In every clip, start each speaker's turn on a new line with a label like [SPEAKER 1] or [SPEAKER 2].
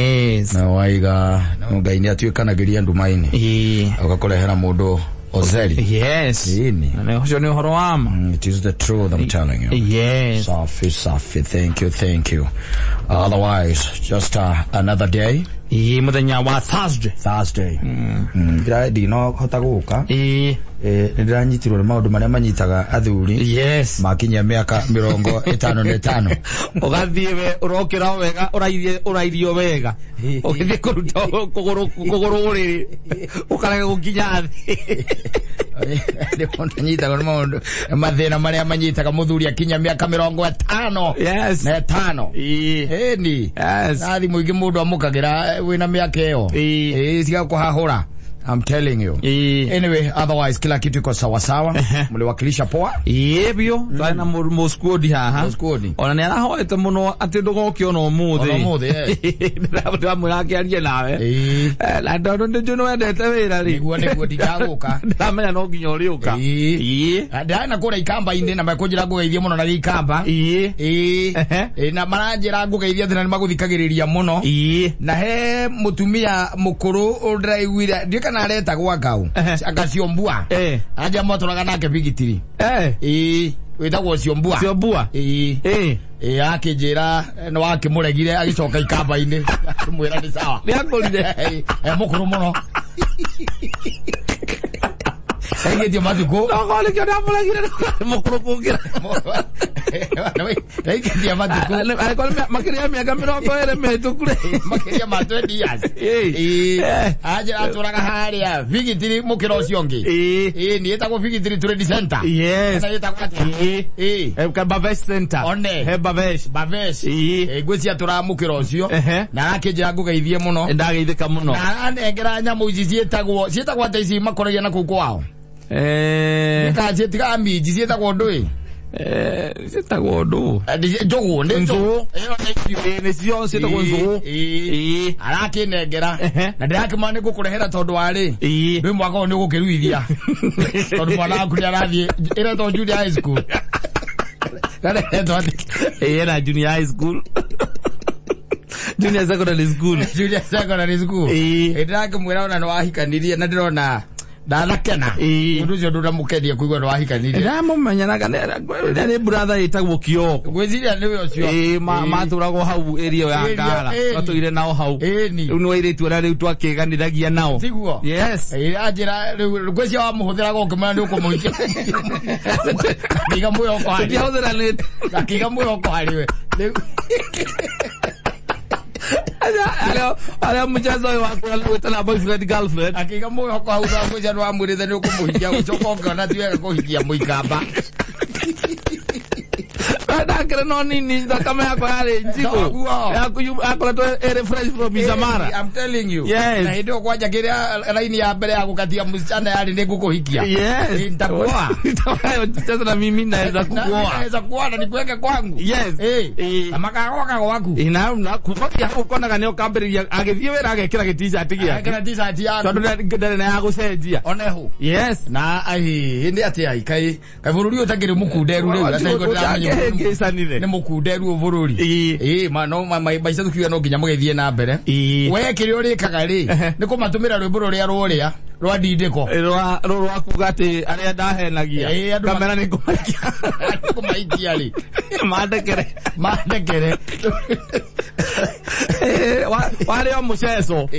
[SPEAKER 1] Yes.
[SPEAKER 2] Na waiga ngai ni atuikanagiria ndumaini agakorehera mundu ozeri.
[SPEAKER 1] Yes. Na hocio ni uhoro wama.
[SPEAKER 2] It is the truth, I'm telling you.
[SPEAKER 1] Yes.
[SPEAKER 2] Safi. Thank you. Otherwise, just another day.
[SPEAKER 1] Muthenya wa Thursday.
[SPEAKER 2] Gira dino hota guka. Ndiranyitirwo maundu maria manyitaga athuri.
[SPEAKER 1] Yes.
[SPEAKER 2] Makinya miaka 55.
[SPEAKER 1] Ugathie we urokira wega urairio wega. Ugithie kuruta kuguru uri. Ukarega gukinya thi.
[SPEAKER 2] Ndonyitaga maundu mathina maria manyitaga muthuri akinya miaka 50.
[SPEAKER 1] Yes.
[SPEAKER 2] Na 5. Ni.
[SPEAKER 1] Yes.
[SPEAKER 2] Nathi muingi mundu amukagira wina miaka iyo. Siga kuhahura. I'm telling you. Anyway, otherwise kila kitu iko sawa sawa. Mliwakilisha poa?
[SPEAKER 1] Yebyo, twana mu squad haha.
[SPEAKER 2] Squad.
[SPEAKER 1] Ona ni arahoete muno ati ndugokio no muthi.
[SPEAKER 2] No muthi,
[SPEAKER 1] Ndabutwa mwake arie nawe. La ndondo njuno wendete wira ri.
[SPEAKER 2] Niguo ndigaguka.
[SPEAKER 1] Ndamenya no nginya uriuka.
[SPEAKER 2] Ndana kura ikamba inde na makojira ngugeithia muno na gikamba. Na maranjira ngugeithia thina ni maguthikagiriria muno. Na he mutumia mukuru uraiguira ndika areta gwakau akasiombua aja motoraga nake bigitiri wetagwo siombua akijira no akimuregire agicoka ikamba-ine mwira ni sawa
[SPEAKER 1] ni akorire
[SPEAKER 2] mukuru muno Dio matuko
[SPEAKER 1] ngole kyo ndamuregire mukuru kungira
[SPEAKER 2] Dio matuko
[SPEAKER 1] alikuwa makiria miaka 20 metukure
[SPEAKER 2] makiria ma 20 years aja aturaga haria vigitiri mukiro ciongi ni etagwo vigitiri trade center.
[SPEAKER 1] Yes.
[SPEAKER 2] Na etagwo
[SPEAKER 1] Bavesh center
[SPEAKER 2] one
[SPEAKER 1] Bavesh
[SPEAKER 2] gweci atura mukiro cio na akijira ngugeithie muno
[SPEAKER 1] ndageithika muno
[SPEAKER 2] na anengera nyamu ici cietagwo ataici makoragia na kuku wao Nikaje tika miji cietagwo ndui
[SPEAKER 1] cietagwo ndu
[SPEAKER 2] njogu ndu
[SPEAKER 1] ni cio cietagwo ndu
[SPEAKER 2] arakinengera na ndirakimana gukurehera tondu wari ndui mwaka ni gukiruithia tondu mwana waku ni arathie ireto junior high school
[SPEAKER 1] era junior high school junior secondary school
[SPEAKER 2] ndirakimwira ona no wahikanirie na ndirona ndakena mundu ucio nduramukendia kuigwa no wahikanirie
[SPEAKER 1] ndamumenya ni brother itagwo kio
[SPEAKER 2] gwiciria niwe ucio
[SPEAKER 1] maturago hau area ya Ngara twatoire nao hau riu ni wairitu ara riu twakiganiragia nao
[SPEAKER 2] tiguo.
[SPEAKER 1] Yes.
[SPEAKER 2] Ajira riu gwiciria wa muhuthira go kimana ni ukumuikia kiga muyo ko hari
[SPEAKER 1] ndihuthira ni
[SPEAKER 2] kiga muyo ko hari we
[SPEAKER 1] ala mjazo wako wetana boyfriend girlfriend
[SPEAKER 2] akiga moyo kwa hauza mmoja ndo amurithe ni ukumuhikia ucokonga na tiwega kuhikia muikamba
[SPEAKER 1] Ndakira no nini kama yako yale njiko yako to refresh from Bizamara.
[SPEAKER 2] I'm telling you.
[SPEAKER 1] Yes.
[SPEAKER 2] Na ndio kwaja kiria line ya mbele yako katia msichana yale ni kukuhikia.
[SPEAKER 1] Yes.
[SPEAKER 2] Nitakuoa.
[SPEAKER 1] Sasa na mimi naweza kukuoa.
[SPEAKER 2] Naweza kuoa na nikuweke kwangu.
[SPEAKER 1] Yes.
[SPEAKER 2] Amakagoka waku.
[SPEAKER 1] Na kufakia hapo kona kanio kambere agethie wera agekira gitija atigia.
[SPEAKER 2] Agekira t-shirt ya.
[SPEAKER 1] Tondu na yago cenjia.
[SPEAKER 2] Onehu.
[SPEAKER 1] Yes.
[SPEAKER 2] Na hindi ati kai bururi utagire mukunderu riu
[SPEAKER 1] sanire
[SPEAKER 2] ni mukunderu bururi mano maisha tukiwa no nginya mugethie na mbere we kiri urikaga ri ni kumatumira rwimbo ruria ruria rwa ndindiko
[SPEAKER 1] rwa kuga ati aria ndahenagia kamera ni
[SPEAKER 2] kumaikia ri
[SPEAKER 1] mandekere wale o muceso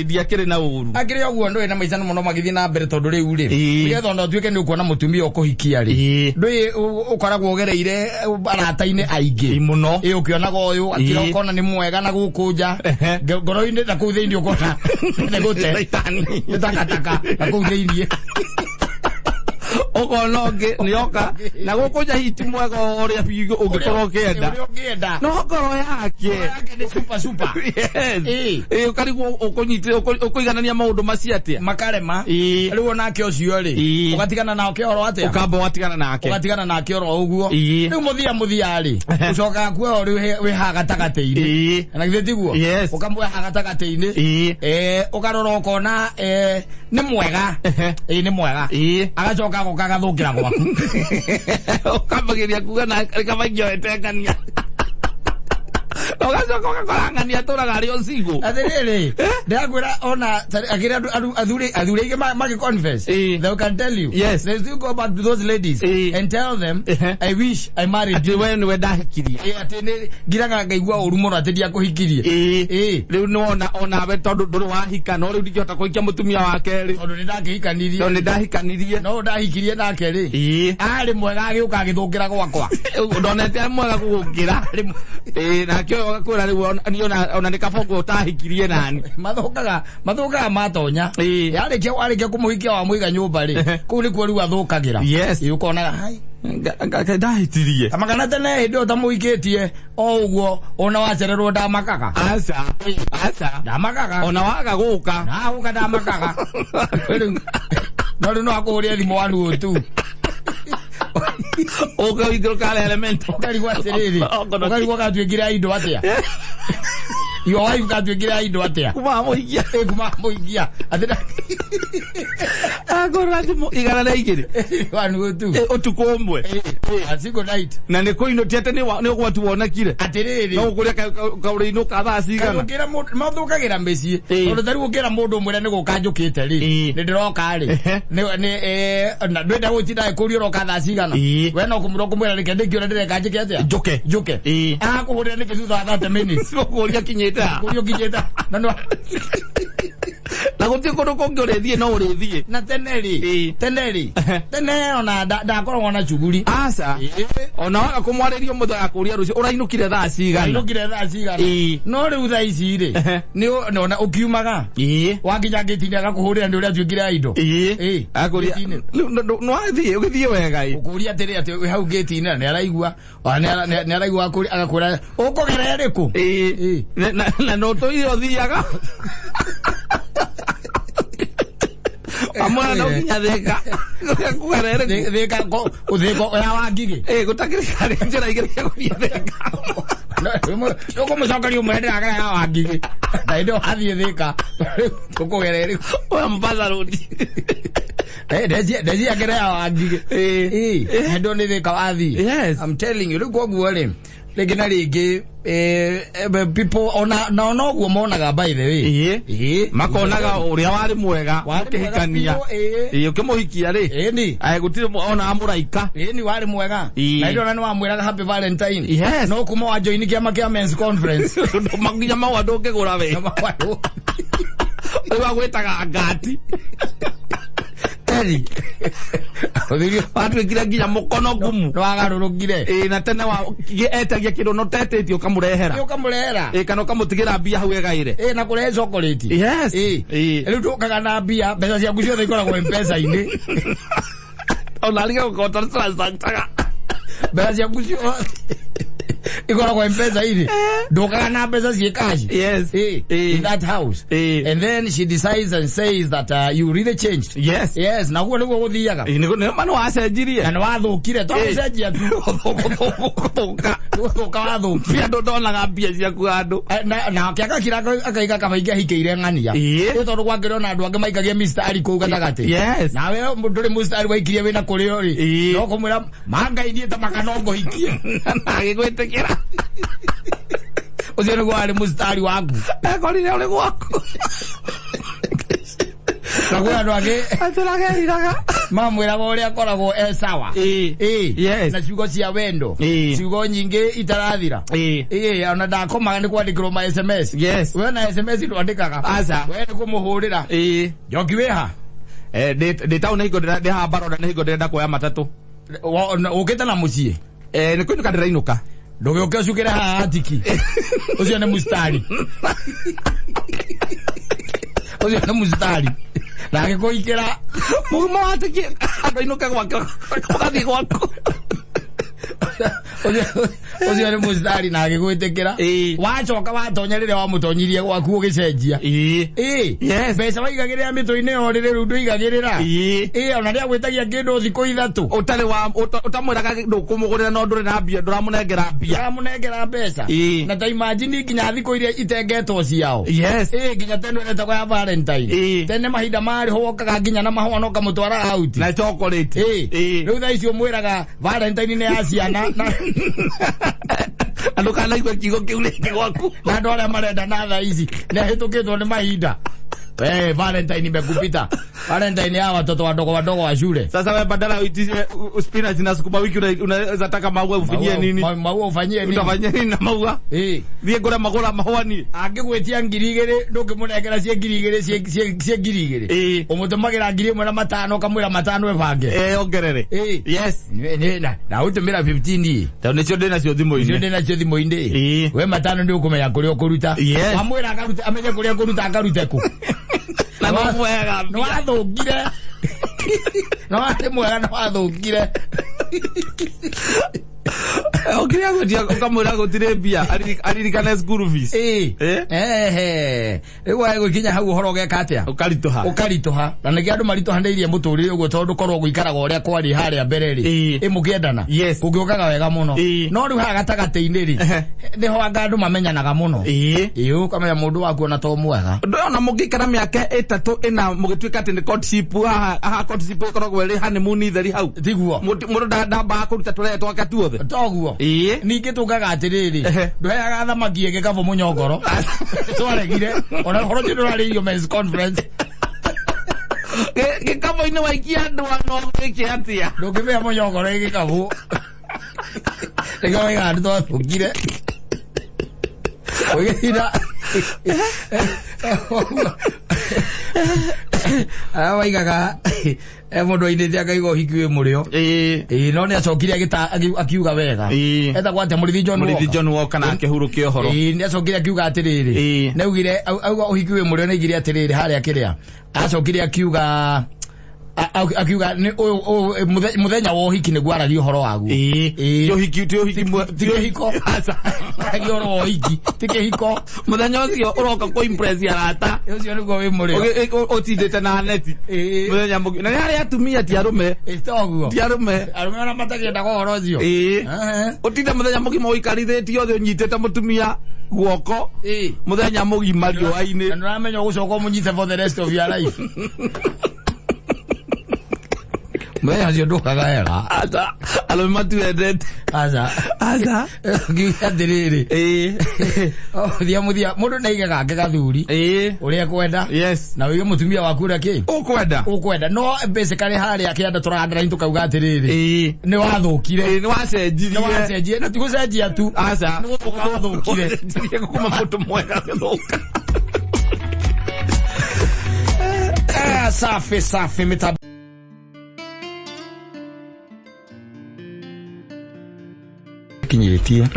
[SPEAKER 1] ndiakire na uru
[SPEAKER 2] akire oguo ndwe na maisha muno magithie na mbere tondu riu ri nigetha ndo tuike ni ukuona mutumia ukuhikia ri ndwe ukoragwo gereire arata-ine aingi
[SPEAKER 1] muno
[SPEAKER 2] ukionaga uyu akira ukona ni mwega na gukunja ngoro-ine na kuu thiini ukona ni gute takataka na kuu thiini
[SPEAKER 1] okonoge nioka na gukunja hiti mwega oria bigo ungikorwo ukienda no ngoro yake
[SPEAKER 2] ni super
[SPEAKER 1] yes ukarigwo ukunyitire ukuiganania maundu maciatia
[SPEAKER 2] makarema riu onake ucio ri ugatigana nao kioro atia
[SPEAKER 1] ukamba watigana nake
[SPEAKER 2] oro uguo riu muthia ri ucoka kuo riu wi haga tagate-ini na githe tiguo ukamwe haga tagate-ini ukarora ukona ni mwega ni mwega agacoka gukathukira gwaku
[SPEAKER 1] ukambagiria kuga na kamaingio etekania Ogacoka ugakorangania tũraga arĩ o single.
[SPEAKER 2] Athirĩrĩ, ndagwĩra ona akĩrĩ athuri aingĩ magĩ-confess, they can tell you.
[SPEAKER 1] Yes.
[SPEAKER 2] They still go back to those ladies and tell them, I wish I married you.
[SPEAKER 1] We nĩwe ndahikirie.
[SPEAKER 2] Atĩ nĩ ngiraga ngaigua ũru mũno atĩ ndiakũhikirie.
[SPEAKER 1] Rĩu nĩ onawe tondũ ndũrĩ wahika no rĩu ndingĩhota kũhikia mũtumia wa kerĩ.
[SPEAKER 2] Tondũ nĩndakĩhikanirie.
[SPEAKER 1] Tondũ nĩndahikanirie.
[SPEAKER 2] No ndahikirie nake rĩ. Arĩ mwega agĩũka agĩthũkĩra gwakwa.
[SPEAKER 1] Ndonete arĩ mwega gũgũkĩra. Nake ũyũ agakwĩra rĩu ona nĩ kabogo ũtahikirie nani.
[SPEAKER 2] Mathukaga matonya. Warĩkia kũmũhikia wa mũiga nyũmba rĩ. Kũu nĩkuo rĩu athũkagĩra.
[SPEAKER 1] Yes.
[SPEAKER 2] Ũkonaga hai.
[SPEAKER 1] Ndahitirie.
[SPEAKER 2] Amakana tene hĩndĩ ũtamũhikĩtie o ũguo ona wacererwo ndamakaga.
[SPEAKER 1] Aca.
[SPEAKER 2] Ndamakaga.
[SPEAKER 1] Ona waga gũka.
[SPEAKER 2] Na gũka ndamakaga. No rĩu no akũhũrĩre thimũ wanu tu.
[SPEAKER 1] Ũkaingĩrũka element.
[SPEAKER 2] Ũkarigwo atĩrĩrĩ. Ũkarigwo gatuĩkire indo atĩa. Your wife gatuĩkire indo atĩa. Kumamũhikia.
[SPEAKER 1] Agora thimũ 102.
[SPEAKER 2] Wanu tu.
[SPEAKER 1] Ũtukũ ũmwe.
[SPEAKER 2] A single night.
[SPEAKER 1] Na nĩ kũinũkia atĩ nĩ ũgwati wonekire.
[SPEAKER 2] Atĩrĩrĩ.
[SPEAKER 1] No ũkũrĩa kaũrĩinũka thaa cigana.
[SPEAKER 2] Mathũkagĩra mĩciĩ. Tondũ tarĩ gũkĩra mũndũ ũmwe nĩ gũka njũkĩte rĩ. Nĩ ndĩroka rĩ. Na ndwenda gũtinda kũria ũroka thaa cigana. We no kũmwĩra reke ndĩkĩũra ndĩreka njĩke atĩa. Njũke. Akũhũrĩra nĩkĩ thutha wa 30 minutes.
[SPEAKER 1] Kũria kinyĩte.
[SPEAKER 2] Kũria kinyĩte.
[SPEAKER 1] Na gũtirĩ kũndũ kũngĩ ũrĩthiĩ no ũrĩthiĩ.
[SPEAKER 2] Na tene ona ndakoragwo na shughuli.
[SPEAKER 1] Aca. Ona waga kũmwarĩrio mũndũ agakũria rũciũ ũrainũkire thaa cigana. No rĩu thaa ici rĩ nĩ ona ũkiumaga. Wakinya gĩtinĩ agakũhũrĩra nĩ ũrĩa tuĩkire indo. Akũria. Nĩ ũgĩthiĩ wega.
[SPEAKER 2] Ũkũria atĩrĩ atĩ hau gĩtinĩ nĩ araigua. Nĩ araigua agakwĩra ũkũgera rĩkũ. Na no tũire ũthiaga.
[SPEAKER 1] Amwana no nginya theka. Kugerere
[SPEAKER 2] theka utheko ya wangige.
[SPEAKER 1] Gutakirikare njira igere guthia theka.
[SPEAKER 2] No kumucokeria umwendera gara ya wangige. Na indo hathie theka. Tukugerere.
[SPEAKER 1] Oya mbaza rudi.
[SPEAKER 2] Dezi agera ya wangige. Ndo ni theka wathi.
[SPEAKER 1] Yes.
[SPEAKER 2] I'm telling you, look what rĩ. Legena rĩngĩ people ona no guo monaga by the way.
[SPEAKER 1] Makonaga ũrĩa warĩ mwega wakĩhikania. Ũkĩmũhikia rĩ. Gũtirĩ ona amũraika.
[SPEAKER 2] Ni warĩ mwega. Na indo nĩ wamwĩraga happy Valentine. No kuma wa join kĩama kĩa men's conference.
[SPEAKER 1] Makinya mau andũ ũkĩgũra we. Ũyũ agwĩtaga ngati. Watuĩkire nginya mũkono ngumu.
[SPEAKER 2] Nĩwagarũrũkire.
[SPEAKER 1] Na tene etagia kĩndũ no tetĩtie ũkamũrehera. Kana ũkamũtigĩra mbia hau egaire.
[SPEAKER 2] Na kũrehe chocolate.
[SPEAKER 1] Yes.
[SPEAKER 2] Rĩu tũkaga na mbia mbeca ciaku ciothe ikoragwo M-Pesa-inĩ.
[SPEAKER 1] Ona rĩngĩ gũkota transact-aga.
[SPEAKER 2] Mbeca ciaku ciothe ikoragwo M-Pesa-inĩ. Ndũkaga na mbeca ciĩ cash.
[SPEAKER 1] Yes.
[SPEAKER 2] In that house. And then she decides and says that you really changed. Yes. Na guo nĩguo gũthiaga.
[SPEAKER 1] Nĩ wacenjirie.
[SPEAKER 2] Na nĩ wathũkire. Twacenjia tu. Gũthũka wathũkia.
[SPEAKER 1] Andũ ndonaga mbia ciaku andũ.
[SPEAKER 2] Na kĩaka kira akaiga kabaingi ahikĩire ng'ania. Nĩ tondũ gwakĩrwo na andũ angĩ maikagia mistari kũu gatagatĩ. Nawe ndũrĩ mustari waikirie wĩna kũrĩo rĩ. No kũmwĩra mangainie ta makanongo hikie.
[SPEAKER 1] Agĩgwĩtĩkĩra.
[SPEAKER 2] Ũcio nĩguo warĩ mustari waku.
[SPEAKER 1] Ekorire ũrĩ gwaku.
[SPEAKER 2] Na gwĩ andũ angĩ
[SPEAKER 1] atũrageriraga
[SPEAKER 2] mamwĩraga ũrĩa akoragwo sawa. Na ciugo cia wendo. Ciugo nyingĩ itarathira. Ona ndakomaga nĩ kwandĩkĩrwo ma SMS. We na SMS ndwandĩkaga. We nĩ kũmũhũrĩra. Njoki wĩha.
[SPEAKER 1] Ndĩ taũni hingo ndĩhaha Baroda nĩ hingo ndĩrenda kuoya matatũ.
[SPEAKER 2] Ũkĩte na mũciĩ.
[SPEAKER 1] Nĩ kũinũka ndĩrainũka.
[SPEAKER 2] Ndũgĩũke ũcukĩre haha atiki. Ũcio nĩ mustari. Ũcio nĩ mustari. Na agĩkũikĩra
[SPEAKER 1] mũgima wa atiki andũ ainũke gwake ũgathiĩ gwaku.
[SPEAKER 2] Ũcio nĩ mustari na agĩgwĩtĩkĩra. Wacoka watonya rĩrĩa wamũtonyirie gwaku ũgĩcenjia. Mbeca waigagĩrĩra mĩtwe-inĩ yothe rĩu ndũigagĩrĩra. Ona rĩa gwĩtagia kĩndũ thikũ ithatũ.
[SPEAKER 1] Ũtamwĩraga ndũkũmũgũrĩra no ndũrĩ na mbia ndũramũnengera mbia.
[SPEAKER 2] Ndũramũnengera mbeca. Na ta imagine nginya thikũ iria itengetwo ciao. Nginya tene ĩretagwo ya Valentine. Tene mahinda marĩ ho wokaga nginya na mahũa no kamũtwara out.
[SPEAKER 1] Na chocolate.
[SPEAKER 2] Rĩu thaa icio mwĩraga Valentine nĩ ya ciana.
[SPEAKER 1] Andu kana igwa kigo kiu ringi gwaku.
[SPEAKER 2] Na andu aria marenda na tha ici ni hitukitwo ni mahinda. Valentine imekupita. Valentine ya watoto wadogo wa shule.
[SPEAKER 1] Sasa wewe badala uitishe spinach na sukuma wiki unaweza taka maua ufanyie nini?
[SPEAKER 2] Maua ufanyie nini?
[SPEAKER 1] Utafanyia nini na maua? Thie ngora magora mahwani.
[SPEAKER 2] Angigwetia ngirigere ndukimunengera cie ngirigere cie ngirigere. Umutumagira 1,500 kamwira 5 evange.
[SPEAKER 1] Ongerere. Yes.
[SPEAKER 2] Na utumira 15.
[SPEAKER 1] Tawo nicio ndina cio thimo-ini.
[SPEAKER 2] Nicio ndina cio thimo-ini. We 5 ndi ukumenya kuria ukuruta. Wamwira akaruta amenye kuria ukuruta akarute ku.
[SPEAKER 1] Na no mwega.
[SPEAKER 2] No athungire. No ate mwega no athungire.
[SPEAKER 1] Okiria gotia ukamwira gutire mbia aririkana school fees.
[SPEAKER 2] Ewa gukinya hau horo geka atia ukarituha na nigi andu marituhaneirie muturire uguo tondu korwo guikaraga uria kwari haria mbere ri imukiendana kungiukaga wega muno no riu ha gatagati-ini ri niho anga andu mamenyanaga muno ukamenya mundu waku ona to mwega
[SPEAKER 1] ndona mungikara miaka 3 4 mugituika ati ni courtship aha courtship ikoragwo ri honeymoon itheri hau
[SPEAKER 2] tiguo
[SPEAKER 1] mundu ndamba kuruta turere twake tuothe
[SPEAKER 2] toguo ningi tugaga atiriri nduheaga thamaki igikabo munyongoro twaregire ona horo ndu rari men's conference
[SPEAKER 1] gikabo-ini waikia andu no gwike atia
[SPEAKER 2] ndungimea munyongoro igikabo nigawaiga andu twathungire oigithira waigaga mundu ainite akaiga uhiki wi murio no ni acokire akiuga wega etagwo atia Murithi John
[SPEAKER 1] Walker na akihurukia uhoro
[SPEAKER 2] ni acokire akiuga atiriri naugire auga uhiki wi murio naigire atiriri haria kiria acokire akiuga ni muthenya wa uhiki niguo aragia uhoro waguo tihiko aragia uhoro wa uhiki tikihiko
[SPEAKER 1] muthenya ucio uroka ku impress arata
[SPEAKER 2] ucio niguo wi murio
[SPEAKER 1] utindite na neti muthenya mugi na ari atumia ti arume
[SPEAKER 2] toguo
[SPEAKER 1] ti arume
[SPEAKER 2] ona matakienda go uhoro ucio
[SPEAKER 1] utinde muthenya mugi moikarithitie othe unyitite mutumia guoko muthenya mugi mario-ini
[SPEAKER 2] na nramenya gucoka munyite for the rest of your life Maya cio ndukaga wega
[SPEAKER 1] ata alume matuendete
[SPEAKER 2] aca ngiuga atiriri thia muthia mundu naigaga ake gathuri uria kwenda na wige mutumia waku uria ki ukwenda no basically haria kianda turandara ni tukauga atiriri ni wathukire
[SPEAKER 1] ni wacenjirie
[SPEAKER 2] na tigucenjia tu
[SPEAKER 1] aca
[SPEAKER 2] ni wathukire
[SPEAKER 1] ndiye kuma mundu mwega guthuka
[SPEAKER 2] safi mita kinyitie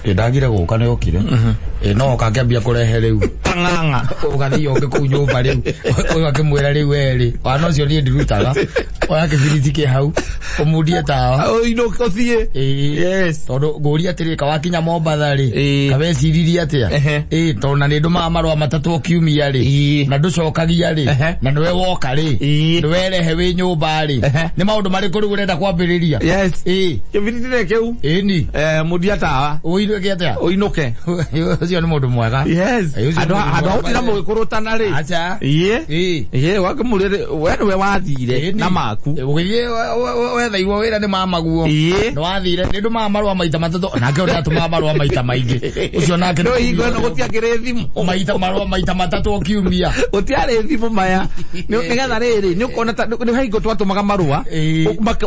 [SPEAKER 2] ndagira guka ni okire no kakambia kurehe riu
[SPEAKER 1] nganga
[SPEAKER 2] ugathio ngiku nyumba riu uyu akimwira riu eri wana ucio ni ndirutaga oya kibiriti ki hau umudie tawa
[SPEAKER 1] ino kothie
[SPEAKER 2] yes tondu nguri atiri kawakinya Mombatha ri kabeciririe atia tona ni nduma marwa matatu kiumia ri na nducokagia ri na niwe woka ri niwe rehe wi nyumba ri ni maundu mariku riu urenda kwambiriria
[SPEAKER 1] yes kibiriti rekeu
[SPEAKER 2] ni
[SPEAKER 1] mudia tawa
[SPEAKER 2] uinuke atia
[SPEAKER 1] uinuke
[SPEAKER 2] ucio ni mundu mwega
[SPEAKER 1] yes andu utira mugikurutana ri
[SPEAKER 2] acha
[SPEAKER 1] wakimurire we wathire na maku
[SPEAKER 2] ugirie wetha iwo wira ni mamaguo no wathire ni nduma marwa maita matatu nake uri atuma marwa maita maingi ucio nake
[SPEAKER 1] no ingo no gutiagire thimu
[SPEAKER 2] maita marwa maita matatu okiumia
[SPEAKER 1] utiare thimu maya nigetha riri ni ukona ni haingo twatumaga marwa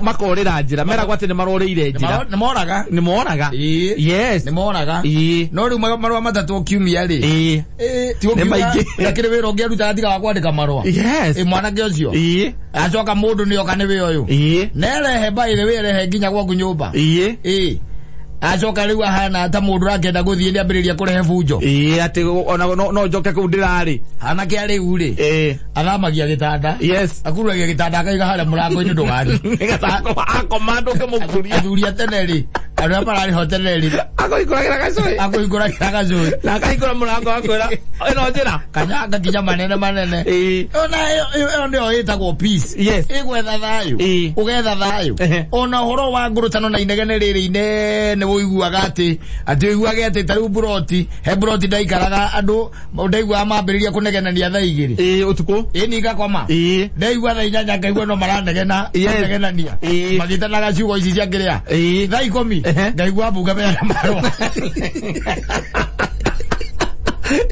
[SPEAKER 1] makorira njira mera gwate ni marorire njira
[SPEAKER 2] ni moraga
[SPEAKER 1] yes
[SPEAKER 2] ni moraga no riu marwa matatu okiumia ri ti
[SPEAKER 1] maingi
[SPEAKER 2] yakire wira ungiaruta atiga wa kwandika marwa
[SPEAKER 1] yes
[SPEAKER 2] mwanake ucio acoka mundu ni oka ni wi uyu nerehe baire wirehe nginya gwaku nyumba acoka riu ahana ta mundu rakenda guthie ni ambiriria kurehe bunjo
[SPEAKER 1] ati ona no njoke ku ndirari
[SPEAKER 2] anake ari uri athamagia gitanda
[SPEAKER 1] yes
[SPEAKER 2] akuragia gitanda akaiga haria murango-ini ndugani
[SPEAKER 1] akomando ke mukuria
[SPEAKER 2] athuria tene ri andu amarari hotere ri
[SPEAKER 1] akoikuragira gacui na akaikura murango akwira ino njira
[SPEAKER 2] kanyanga kinya manene ona yo ndio itagwo peace igwetha thayu ugetha thayu ona horo wa ngurutano na inegene riri inene uiguaga ati uiguage ati tariu buroti he buroti ndaikaraga andu ndaigua mambiriria kunegenania thaa igiri
[SPEAKER 1] utuku
[SPEAKER 2] ni gakoma ndaigua thaa inyanya ngaigua no maranegena negenania magitanaga ciugo ici cia ngiria thaa 10 ngaigua mbu ngamenya marwa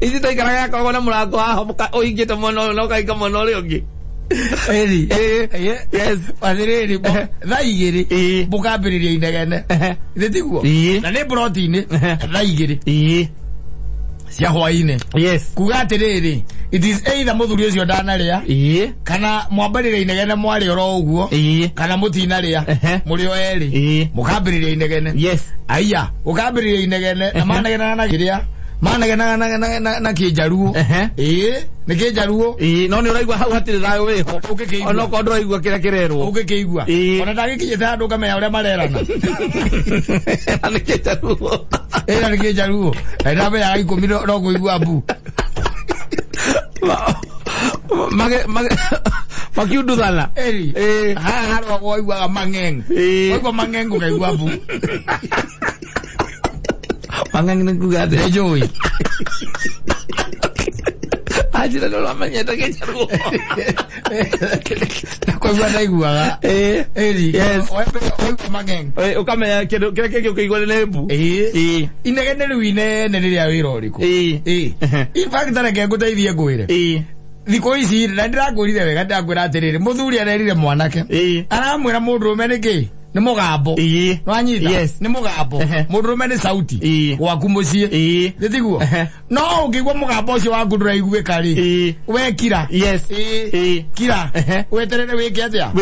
[SPEAKER 1] ici taikaraga koragwo na mũrango haho ũhingĩte mwena ũyũ na ũkahinga mwena ũrĩa ũngĩ
[SPEAKER 2] eri yes pathiriri thaa igĩrĩ mũkambĩrĩria inegene thĩtiguo na nĩ protein thaa igĩrĩ cia hwainĩ kuga atĩrĩrĩ it is either mũthuri ũcio ndanarĩa kana mwambĩrĩria inegene mwarĩ oro ũguo kana mũtinarĩa mũrĩ o erĩ mũkambĩrĩria inegene aya ũkambĩrĩria inegene na manegenaga na kĩrĩa manegenaga na kĩnjaruo nĩ kĩnjaruo no nĩ ũraigua hau hatirĩ thayũ wĩho ona okorwo ndũraigua kĩrĩa kĩrerwo ũngĩkĩigua ona ndagĩkinyĩte handũ ngamenya ũrĩa marerana
[SPEAKER 1] nĩ kĩnjaruo
[SPEAKER 2] nĩ kĩnjaruo na ndamenyaga ikũmi no kũigua mbu
[SPEAKER 1] makiunduthana
[SPEAKER 2] haha harwa waiguaga mang'eng waigua mang'eng ũkaigua mbu
[SPEAKER 1] mang'eng nĩ kuga atĩ
[SPEAKER 2] njũĩ
[SPEAKER 1] ajira no lamanyeta kĩnjaruo
[SPEAKER 2] nakwagua ndaiguaga waigua mang'eng
[SPEAKER 1] ũkamenya kĩndũ kĩrĩa kĩngĩ ũkĩigua nĩ mbu
[SPEAKER 2] inegene rĩu inene rĩrĩa wĩra ũrĩkũ in fact reke ngũteithie ngwĩre thikũ ici na ndĩrakwĩrire wega ndakwĩra atĩrĩrĩ mũthuri arerire mwanake aramwĩra mũndũrũme nĩkĩ nĩ mũgambo nwanyita nĩ mũgambo mũndũrũme nĩ sauti gwaku mũciĩ thĩtiguo no ũngĩigua mũgambo ũcio waku ndũraiguĩka rĩ wekira kira weterere wĩke atĩa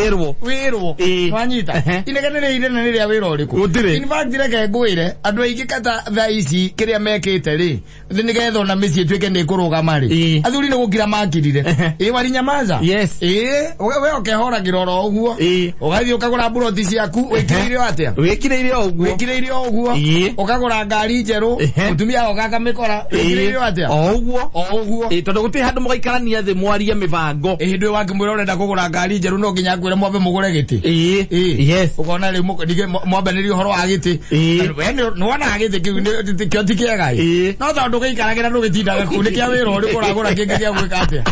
[SPEAKER 2] wĩrwo nwanyita inegene rĩ inene rĩrĩa wĩra ũrĩkũ in fact reke ngwĩre andũ aingĩ kata thaa ici kĩrĩa mekĩte rĩ nĩgetha ona mĩciĩ ĩtuĩke nĩ ĩkũrũgama rĩ athuri nĩ gũkira makirire warinyamaza we ũkehoragĩra oro ũguo ũgathiĩ ũkagũra mburoti ciaku wĩkĩrĩire ũguo ũkagũra ngari njerũ mũtumia oka akamĩkora wĩkĩrĩire atĩa
[SPEAKER 1] o ũguo tondũ gũtirĩ handũ mũgaikarania thĩ mwarie mĩbango
[SPEAKER 2] hĩndĩ ĩyo wakĩmwĩra ũrenda kũgũra ngari njerũ no nginya akwĩre mwambe mũgũre gĩtĩ ũkona rĩu mwambanĩrie ũhoro wa gĩtĩ nĩ wonaga gĩtĩ kĩo ti kĩega no tondũ gĩikaragĩra ndũgĩtindaga kũu nĩ kĩa wĩra ũrĩkũ ũragũra kĩngĩ gĩa gwĩka atĩa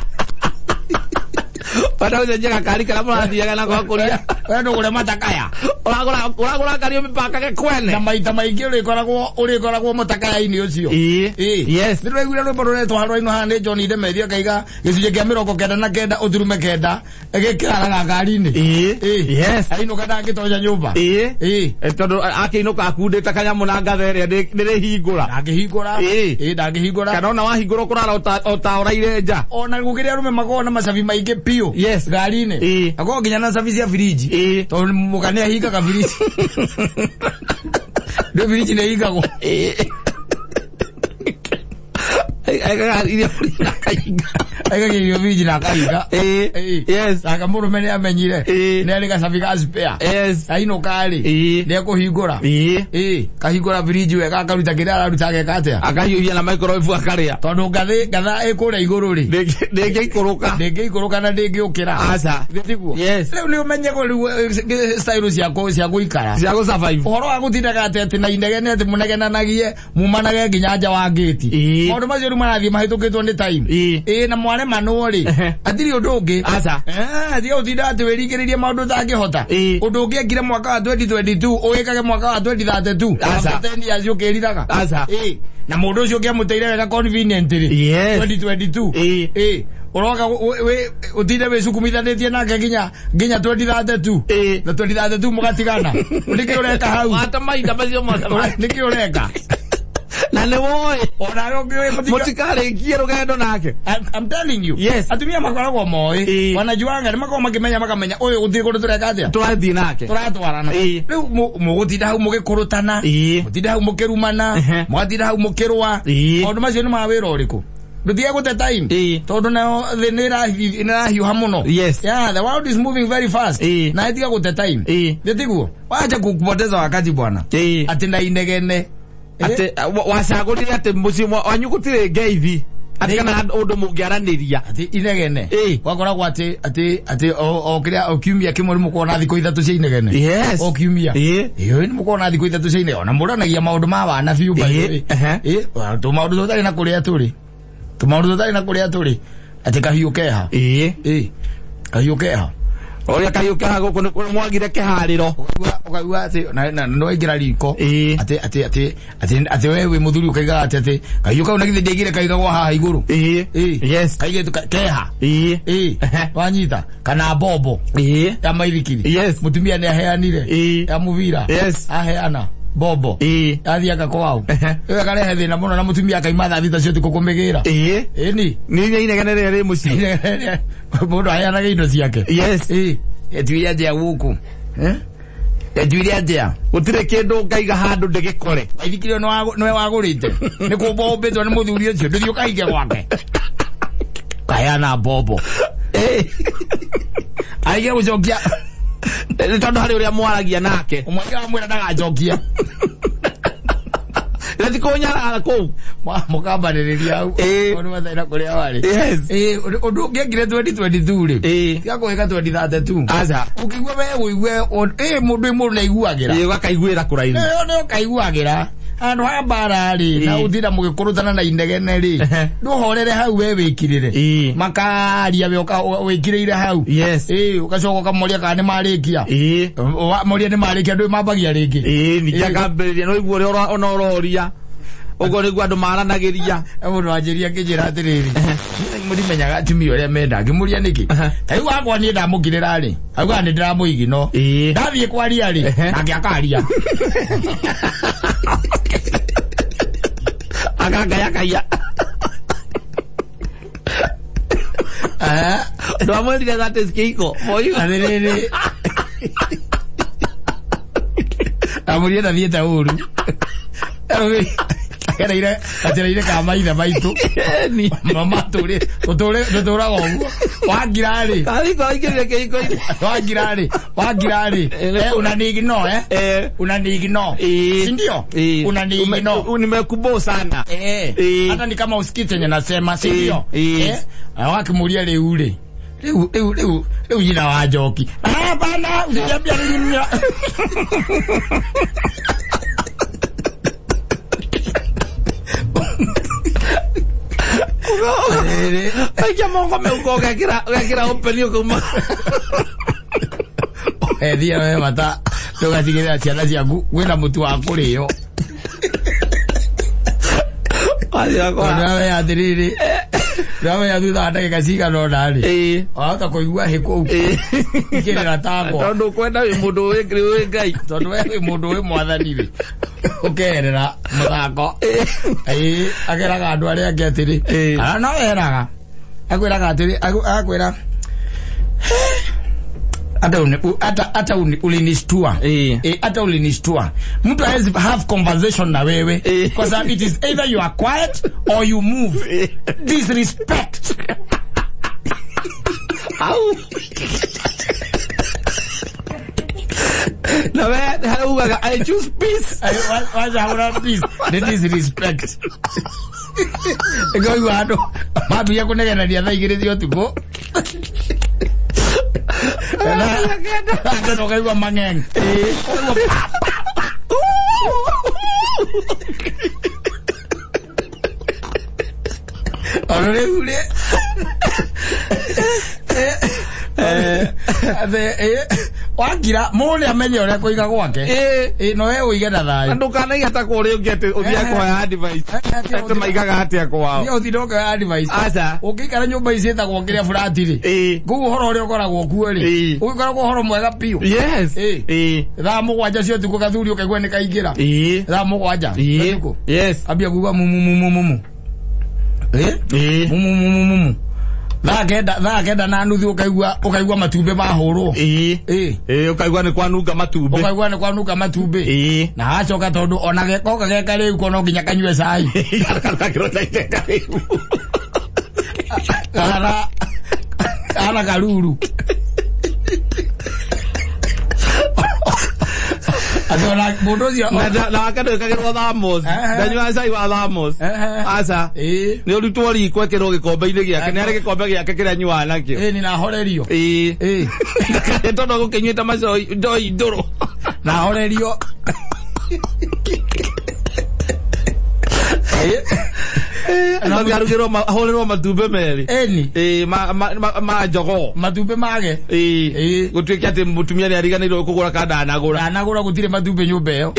[SPEAKER 1] Pada ucenjia kakari kana mũrathiaga na gwakuria
[SPEAKER 2] we ndũgũre matakaya
[SPEAKER 1] ũragũra kari ũmĩpakage kwene
[SPEAKER 2] na maita maingĩ ũrĩkoragwo mũtakaya-inĩ ũcio
[SPEAKER 1] yes
[SPEAKER 2] nĩtũraiguire rwĩmbo rũretwo handũ-inĩ haha nĩ John Ndemethi akaiga gĩcunjĩ kĩa 99 ũturume 9 gĩkĩharaga ngari-inĩ
[SPEAKER 1] yes
[SPEAKER 2] ainũka ndangĩtonya nyũmba
[SPEAKER 1] tondũ akĩinũka akundĩte kanyamũ na ngatha ĩrĩa ndangĩhingũra kana ona wahingũra ũkũrara o ũraire nja
[SPEAKER 2] ona gũkĩrĩ arũme makoragwo na macabi maingĩ piũ ngari-inĩ akorwo nginya na cabi cia firiji tondũ mũkania hingaga firiji ndio firiji nĩ hingagwo aigagirio firiji na akahinga akamũrũme nĩ amenyire nĩ arĩ gacabi ga spare ainũka rĩ nĩ ekũhingũra kahingũra firiji wega akaruta kĩrĩa araruta ageka atĩa
[SPEAKER 1] akahiũhia na microwave akarĩa
[SPEAKER 2] tondũ gatha ĩkũrĩa igũrũ rĩ ndĩngĩikũrũka na ndĩngĩũkĩra
[SPEAKER 1] aca
[SPEAKER 2] thĩtiguo rĩu nĩ ũmenyego rĩu style cia gũikara
[SPEAKER 1] cia gũsurvive
[SPEAKER 2] ũhoro wa gũtindaga atĩ na inegene atĩ mũnegenanagie mumanage nginya nja wa ngĩti maũndũ macio rĩu marathiĩ mahĩtũkĩtwo nĩ time na mwaremanwo rĩ atirĩ ũndũ ũngĩ
[SPEAKER 1] aca
[SPEAKER 2] thiĩ ũtinda atĩ wĩringĩrĩrie maũndũ ũtangĩhota ũndũ ũngĩ ekire mwaka wa 2022 ũwĩkage mwaka wa 2032 10 years ũkĩriraga na mũndũ ũcio ũngĩamũteire wega convenient rĩ 2022 uroga utinde wĩcukumithanĩtie nake nginya 2032 na 2032 mũgatigana nĩkĩ ũreka hau
[SPEAKER 1] hata mahinda macio
[SPEAKER 2] nĩkĩ ũreka
[SPEAKER 1] na nĩ woĩ
[SPEAKER 2] ona
[SPEAKER 1] mũtikarĩkie rũgendo nake
[SPEAKER 2] I'm telling you atumia makoragwo moĩ wanajuanga nĩ makoragwo makĩmenya makamenya ũyũ gũtirĩ kũndũ tũreka atĩa
[SPEAKER 1] tũrathiĩ nake
[SPEAKER 2] tũratwarana rĩu mũgũtinda hau mũgĩkũrũtana mũtinda hau mũkĩrumana mũgatinda hau mũkĩrũa maũndũ macio nĩ ma wĩra ũrĩkũ ndũtige gũte time tondũ nayo thĩ nĩ ĩrahiũha mũno the world is moving very fast na ĩtiga gũte time thĩtiguo wacha kupoteza wakati bwana atĩ na inegene
[SPEAKER 1] ate wacagũrire atĩ mũciĩ wanyu gũtirĩ ngeithi atĩ kana ũndũ mũngĩaranĩria
[SPEAKER 2] atĩ inegene wakoragwo atĩ o kĩrĩa o kiumia kĩmwe nĩ mũkorwo na thikũ 3 cia inegene o kiumia nĩ mũkorwo na thikũ 3 cia inegene ona mũranagia maũndũ ma wana biũ tũmaũndũ tũtarĩ na kũrĩa tũrĩ atĩ kahiũ keha kahiũ keha
[SPEAKER 1] oria kayuka go mwagire kihariro
[SPEAKER 2] ukaigua ati na no ingira riko ati wewe muthuri ukaiga ati kayuka unagithe ndigire kaiga gwa haha iguru
[SPEAKER 1] yes
[SPEAKER 2] kaige keha wanyita kana bobo ya maithikiri
[SPEAKER 1] yes
[SPEAKER 2] mutumia ni aheanire ya muvira
[SPEAKER 1] yes
[SPEAKER 2] aheana bobo athiaga kwao wewe karehe thina muno na mutumia akaima thita cio tikukumigira ni
[SPEAKER 1] inegenere ri muci
[SPEAKER 2] mundu aheanaga indo ciake
[SPEAKER 1] yes
[SPEAKER 2] etuire atia guku etuire atia
[SPEAKER 1] gutire kindu ngaiga handu ndigikore
[SPEAKER 2] maithikiri no wagurite ni kubombetwo ni muthuri ucio nduthio kaige gwake kaheana bobo aige gucokia
[SPEAKER 1] tondu hari uria mwaragia nake
[SPEAKER 2] umwira mwira ndagacokia
[SPEAKER 1] lati kunyara ku
[SPEAKER 2] mukambariria au onu mathaina kuria wari
[SPEAKER 1] yes
[SPEAKER 2] undu ungengire 2022 ri tiga kuhika 2032
[SPEAKER 1] aza
[SPEAKER 2] ukigwa we uigwe mundu na iguagira
[SPEAKER 1] gakaiguira kuraini
[SPEAKER 2] no kaiguagira andu haya bara ri na uthira mugikurutana na inegene ri nduhorere hau we wikirire makaria we wikirire hau
[SPEAKER 1] yes
[SPEAKER 2] ugacoka kamoria kana marikia moria ni marikia ndu mambagia ringi
[SPEAKER 1] nikiagambiriria no igwo ri ona ororia ugo ni gwandu maranagiria
[SPEAKER 2] mundu anjiria kijira atiriri muri menyaga atumia uria menda ngimuria niki tai wakwa ni ndamukirira ri auga ni ndiramuigi no ndathie kwaria ri nake akaria
[SPEAKER 1] akagaya ndo amwendire that is kiko moyo
[SPEAKER 2] atiriri amuria na thieta uru atereire ka maitha maitu mama turi tutura gogu wangirari
[SPEAKER 1] kaliko ikire kiko
[SPEAKER 2] wangirari unanigino unanigino si ndio unanigino
[SPEAKER 1] nimekubo sana
[SPEAKER 2] hata ni kama usikite yenye nasema si ndio wakimuria leo jina wa joki bana usijambia nini
[SPEAKER 1] Aja mongo me uko kira opelio kuma
[SPEAKER 2] dia we mata tugatigirira ciana ciaku wina mutu wa kurio
[SPEAKER 1] aja kwa
[SPEAKER 2] nawe adiriri nawe athutha ndagika cigana ndari wahota kuigua hiku ikirira tako
[SPEAKER 1] tondu kwenda wi mundu wi ngai
[SPEAKER 2] tondu we mundu wi mwathani ri ukerera muthako ageraga andu aria angi atiri ara no eraga akwiraga atiri akwira hata ulinistua hata ulinistua mtu hawezi have conversation na wewe because it is either you are quiet or you move disrespect
[SPEAKER 1] au na wewe hauga I choose peace
[SPEAKER 2] wacha hauna peace that is respect ego yuado mabu yako negena dia thaigiririo tuko no kaigua mang'eng ore ule wagira mone amenye ore kuiga gwake no we uige na thayo
[SPEAKER 1] ndukana igata kuri ungete uthia kwa advice ate maigaga atia kwao
[SPEAKER 2] yo thiroka advice
[SPEAKER 1] acha
[SPEAKER 2] ukikara nyumba iceta kuongeria flat ri kugu horo uri ukoragwo kuo ri ukikara ku horo mwega piu
[SPEAKER 1] yes
[SPEAKER 2] thaa mugwanja cio tuko gathuri ukaigua ni kaingira thaa mugwanja
[SPEAKER 1] yes
[SPEAKER 2] ambia kuga mumu mumu thaa kenda na nuthu ukaigua matumbe mahurwo
[SPEAKER 1] ukaigua ni kwanunga matumbe
[SPEAKER 2] na acoka tondu ona geko gageka riu ko no nginya kanywe cai ana karuru adona bodosia
[SPEAKER 1] na wakati kagirwo thamos ndanywa cai wa thamos aca ni urutwo riko ekirwo gikombe-ini giake ni ari gikombe giake kiria nyua nakio
[SPEAKER 2] ni na horerio
[SPEAKER 1] tondu gukinyuite macio ndoi nduru
[SPEAKER 2] na horerio no Magarugiro mahorero matumbe meri.
[SPEAKER 1] Eni.
[SPEAKER 2] Ma jogo.
[SPEAKER 1] Matumbe mage.
[SPEAKER 2] Gutwika ati mutumia ni ariganirwo kugura kada anagura.
[SPEAKER 1] Anagura gutire matumbe nyumba yo.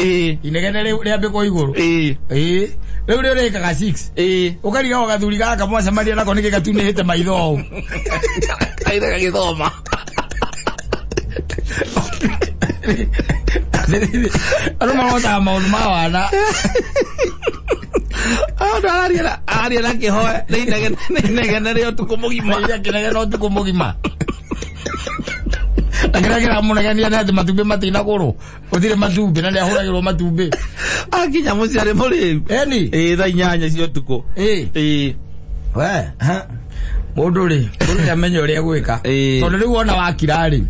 [SPEAKER 1] Inegene ria ko iguru. Riu rio rikaga 6. Ukariga wagathuri gaka mwasa maria nako nike gatunihite maitho.
[SPEAKER 2] Kaira githoma.
[SPEAKER 1] Aruma wata maundu mawana.
[SPEAKER 2] Ariana kihoe. Nege rio tukumugima.
[SPEAKER 1] Nege no tukumugima. Agira munegania na matumbe matina goro. Utire matumbe na ndahuragirwo matumbe.
[SPEAKER 2] Akinya muciare muri.
[SPEAKER 1] Eni.
[SPEAKER 2] Tha 8 cio tuko.
[SPEAKER 1] We, mundu ri, amenyo ria gwika. Tondu riu wona wakirari.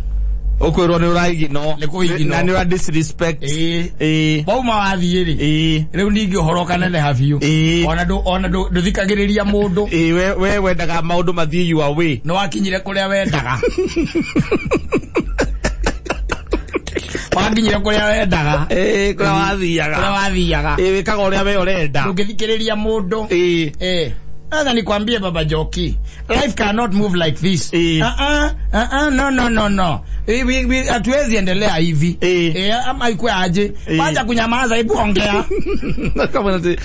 [SPEAKER 2] Ukwirwo ni uraigino.
[SPEAKER 1] Ni kuigino.
[SPEAKER 2] Na ni ura disrespect.
[SPEAKER 1] Bauma wathie ri. Riu ningi uhoroka nene habiu. Ona nduthikagiriria mundu.
[SPEAKER 2] We wendaga maundu mathie your way.
[SPEAKER 1] No wakinyire kuria wendaga. Wakinyire kuria wendaga.
[SPEAKER 2] Kuria wathiaga. Wikaga uria we urenda.
[SPEAKER 1] Ndungithikiriria mundu. Sasa nikwambie Baba Joki, life cannot move like this. No. Hatuwezi endelea hivi. Ama ikue aje. Wacha kunyamaza, hebu ongea.
[SPEAKER 2] Kama nati,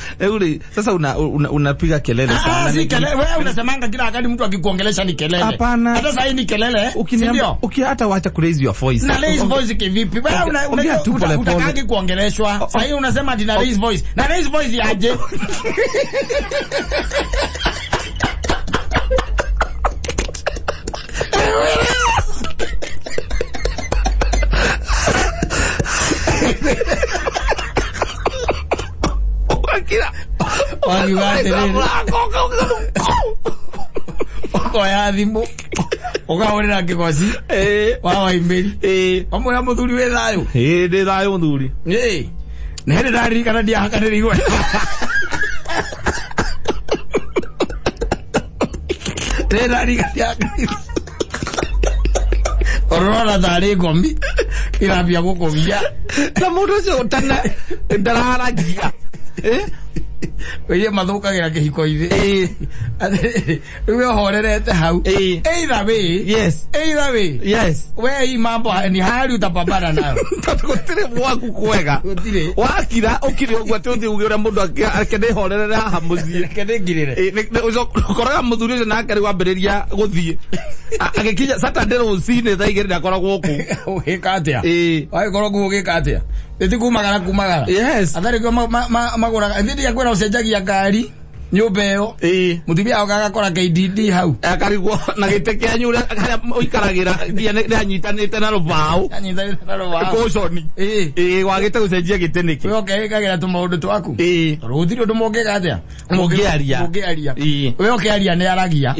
[SPEAKER 2] sasa unapiga kelele sana.
[SPEAKER 1] Si kelele, wewe unasemanga kila wakati mtu akikuongelesha ni kelele.
[SPEAKER 2] Hapana.
[SPEAKER 1] Hata sasa hii ni kelele. Ndio.
[SPEAKER 2] Hata wacha ku raise your voice.
[SPEAKER 1] Na raise voice kivipi? Wewe unataka kuongeleshwa. Sasa hii unasema ati na raise voice. Na raise voice aje?
[SPEAKER 2] Kira.
[SPEAKER 1] Oko ya thimu. Ukaurira kigoci. Wa imberi. Amwe muthuri we thayo.
[SPEAKER 2] Ndi thayo muthuri.
[SPEAKER 1] Ne ndi dari kana dia hakaniri gwe. Ne dari dia. Orora dari gombi. Irabia gukomia.
[SPEAKER 2] Na mundu cio tana ndararagia.
[SPEAKER 1] Weye mathukagira kihiko ithi. Riu horerete hau. Either way.
[SPEAKER 2] Yes.
[SPEAKER 1] We mambo ni hali utapambana nayo.
[SPEAKER 2] Gutire mwaku kwega. Wakira ukire ugwa tuthi ugira mundu akende horerera haha muthie.
[SPEAKER 1] Kende ngirire.
[SPEAKER 2] Koraga muthuri ucio na akari wambiriria guthie. Agikinya Saturday rucine tha igiri ndakoragwo ku.
[SPEAKER 1] Ugikatia. Wagikorwo ku ugikatia. Eti kumagara.
[SPEAKER 2] Yes.
[SPEAKER 1] Athari kwa magura. Ndi ya kwera ucenjagia ngari. Nyumba yo. Mutumia okaga kora KDD hau.
[SPEAKER 2] Akarigwo na gite kia nyura haria uikaragira ndia ndanyitanite na rubau.
[SPEAKER 1] Ndanyitanite na rubau.
[SPEAKER 2] Kuconi. Wagite gucenjia gite niki.
[SPEAKER 1] We okaga tu maundu twaku. Ruthiri undu mongega atia.
[SPEAKER 2] Mungiaria.
[SPEAKER 1] We okiaria ni aragia.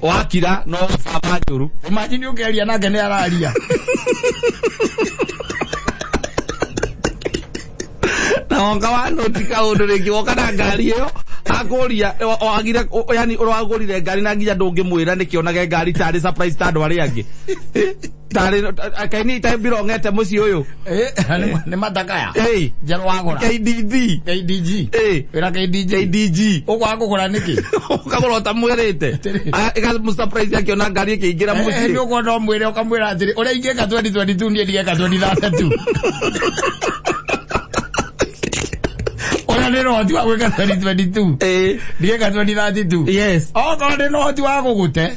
[SPEAKER 2] Wakira no baba njuru.
[SPEAKER 1] Imagine okiaria nake ni araria.
[SPEAKER 2] Na onga wano tika undu ringi woka na ngari iyo akuria wagira yani uragurire ngari na nginya ndungimwira nikionage ngari tari surprise tando ari angi tari akaini tabiro ngete muci uyu
[SPEAKER 1] ni matakaya
[SPEAKER 2] jero wagura KDG wira KDG
[SPEAKER 1] ugwa kugura niki
[SPEAKER 2] ukagura tamwirite ika surprise akiona ngari ikiingira muci
[SPEAKER 1] ni ugo ndo mwire ukamwira atiri uria ingeka 2022 ndiye ndika 2023 Nero hoti wa gweka 2022. Ndieka 2032.
[SPEAKER 2] Yes.
[SPEAKER 1] Oko nero hoti wa gugute.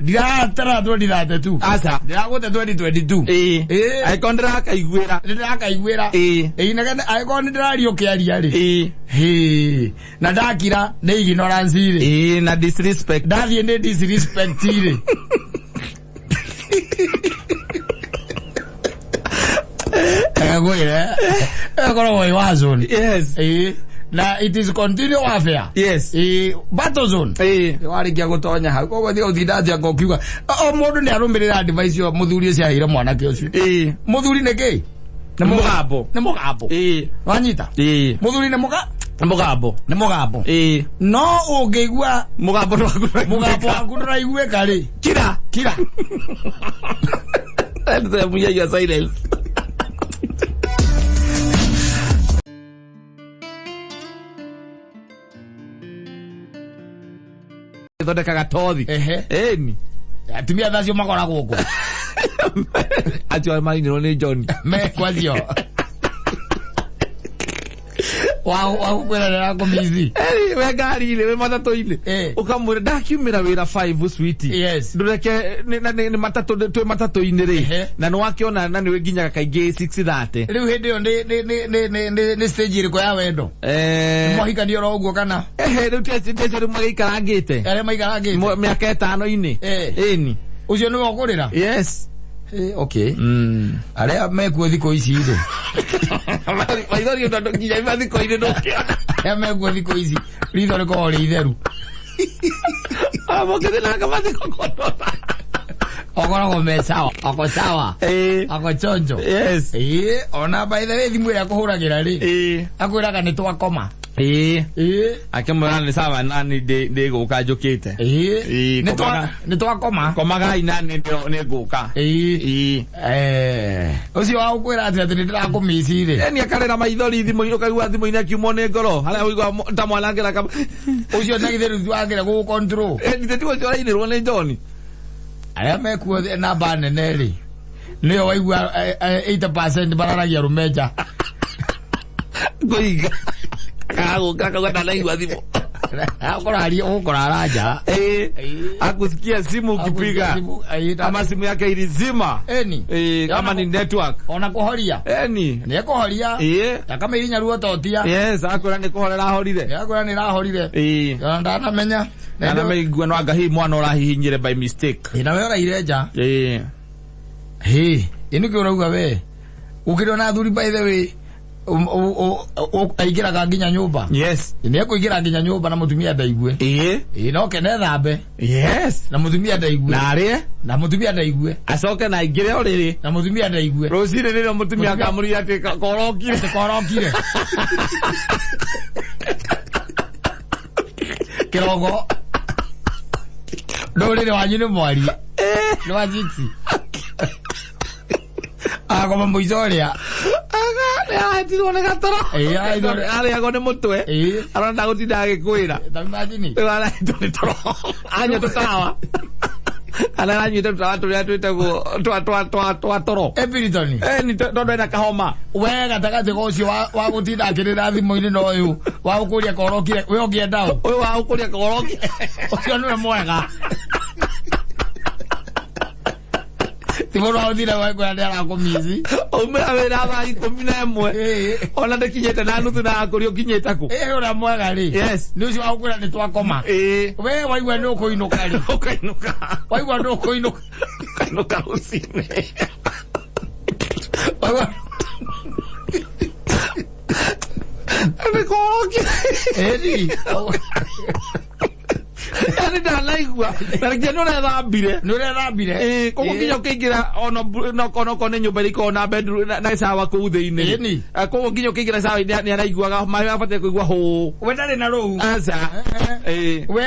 [SPEAKER 1] Ndiratara 2032.
[SPEAKER 2] Asa.
[SPEAKER 1] Ndiraguta 2022.
[SPEAKER 2] Aikondra akaigwira.
[SPEAKER 1] Ndakaigwira. Inagana aikondra ndirario kiaria ri. Na ndakira ni ignorance ri.
[SPEAKER 2] Na disrespect.
[SPEAKER 1] Ndathie ni disrespect ri.
[SPEAKER 2] Yes.
[SPEAKER 1] Na it is continue warfare.
[SPEAKER 2] Yes.
[SPEAKER 1] Battle zone. Wari kia gutonya hau. Koguo thio uthindatia ngokiuga. Mundu ni arumirira advice yo muthuri ucio ahire mwanake ucio. Muthuri ni ki?
[SPEAKER 2] Ni mugambo.
[SPEAKER 1] Wanyita? Muthuri ni mugambo. Ni mugambo. No ungigua
[SPEAKER 2] mugambo
[SPEAKER 1] waku nduraiguika ri.
[SPEAKER 2] Kira. That's your silence. mathondekaga tothi eni
[SPEAKER 1] atumia thacio makoragwo ku
[SPEAKER 2] acio mainirwo ni John
[SPEAKER 1] me kwacio Wow, kwera na komisi.
[SPEAKER 2] We gari ile we matatu ile. Ukamwira ndakiumira wira 5 sweetie.
[SPEAKER 1] Yes.
[SPEAKER 2] Ndureke ni matatu twe matatu inire. Na no wakiona na ni we nginyaga kaingi 6:30.
[SPEAKER 1] Riu hindi yo ni stage iri kwa wendo. Mohika ndio ro uguo kana.
[SPEAKER 2] Riu tete magaikarangite.
[SPEAKER 1] Are maikarangite.
[SPEAKER 2] Miaka 5 ini. Eni.
[SPEAKER 1] Ucio ni wokurira.
[SPEAKER 2] Yes.
[SPEAKER 1] Okay. Aria mekuo thiko ici ire.
[SPEAKER 2] Maithori ndo nginya imathi ko ire ndokiona.
[SPEAKER 1] Aria mekuo thiko ici. Ritho riko ri itheru.
[SPEAKER 2] Mokete na kamathi ko kono.
[SPEAKER 1] Ogora me sawa. Ako sawa. Ako chonjo.
[SPEAKER 2] Yes.
[SPEAKER 1] Ona by the way thimu ya kuhuragira ri. Akwiraga ni twakoma.
[SPEAKER 2] Akemwira ni sawa nani de guka njukite.
[SPEAKER 1] Ni twakoma.
[SPEAKER 2] Komaga inani ndio ni guka.
[SPEAKER 1] Ucio wa ukwira ati ndirakumisi ri.
[SPEAKER 2] Ni akarera maithori thimu ukagua thimu ina kiumo ni ngoro. Haria uigwa ta mwanangira kama.
[SPEAKER 1] Ucio na githeru twagira gu control.
[SPEAKER 2] Ni tetiwa cio rainirwo ni John.
[SPEAKER 1] Aria mekuo na bane neri. Nio waigua 8% bararagia rumeja.
[SPEAKER 2] Goiga. Kaka na laigwa thimu.
[SPEAKER 1] Akoraria ukora
[SPEAKER 2] akusikia simu ukipiga ama simu yake ilizima kama ni network
[SPEAKER 1] ona kuhoria
[SPEAKER 2] ni
[SPEAKER 1] kuhoria kama irinya ruo totia
[SPEAKER 2] yes akora ni kuhorera horire
[SPEAKER 1] akora ni rahorire ndana menya
[SPEAKER 2] na meigua no anga hi mwana urahihinyire by mistake
[SPEAKER 1] ina we uraire inu kiurauga we ukirona thuri by the way aigira nginya nyumba
[SPEAKER 2] yes
[SPEAKER 1] ni kuigira nginya nyumba na mutumia ndaigue no kene thambe
[SPEAKER 2] yes
[SPEAKER 1] na mutumia ndaigue
[SPEAKER 2] na ri
[SPEAKER 1] na mutumia ndaigue
[SPEAKER 2] acoke na ingire oriri
[SPEAKER 1] na mutumia ndaigue
[SPEAKER 2] rucire riro mutumia akamuri ati korokire
[SPEAKER 1] kirogo ndorire wanyu ni mwari ni wajiti agoma muizoria
[SPEAKER 2] tirone gatoro ari agone mutwe aranda gutinda agikwira
[SPEAKER 1] tamajini
[SPEAKER 2] ara toro anya tutawa ana anyu tutawa turia twitagwo twa toro
[SPEAKER 1] epiritoni
[SPEAKER 2] ni tondu ena kahoma
[SPEAKER 1] wega tagate gocio wa gutinda akirira thimu-ini no uyu wa ukuria korokire we ongienda
[SPEAKER 2] uyu wa ukuria korokire
[SPEAKER 1] ucio niwe mwega Timoro ndira wa kwa ndara komisi.
[SPEAKER 2] Umira wera ba 11. Ona ndekinyete na nuthu na akuri ukinyeta ku.
[SPEAKER 1] Ora mwega ri.
[SPEAKER 2] Yes.
[SPEAKER 1] Ni ucio akura ni twakoma. We waigwa ni ukuinuka ri.
[SPEAKER 2] Ukainuka.
[SPEAKER 1] Waigwa ni ukuinuka.
[SPEAKER 2] Ukainuka usime.
[SPEAKER 1] Waigwa.
[SPEAKER 2] Amekoroki.
[SPEAKER 1] Eri.
[SPEAKER 2] Yani ndanaigua na nginya nure thambire koguo nginya ukiingira ono kone nyumba iko na bedroom na sawa ku thiini koguo nginya ukiingira sawa ni anaiguaga mabate kuigua ho
[SPEAKER 1] we ndari na ruu
[SPEAKER 2] asa
[SPEAKER 1] we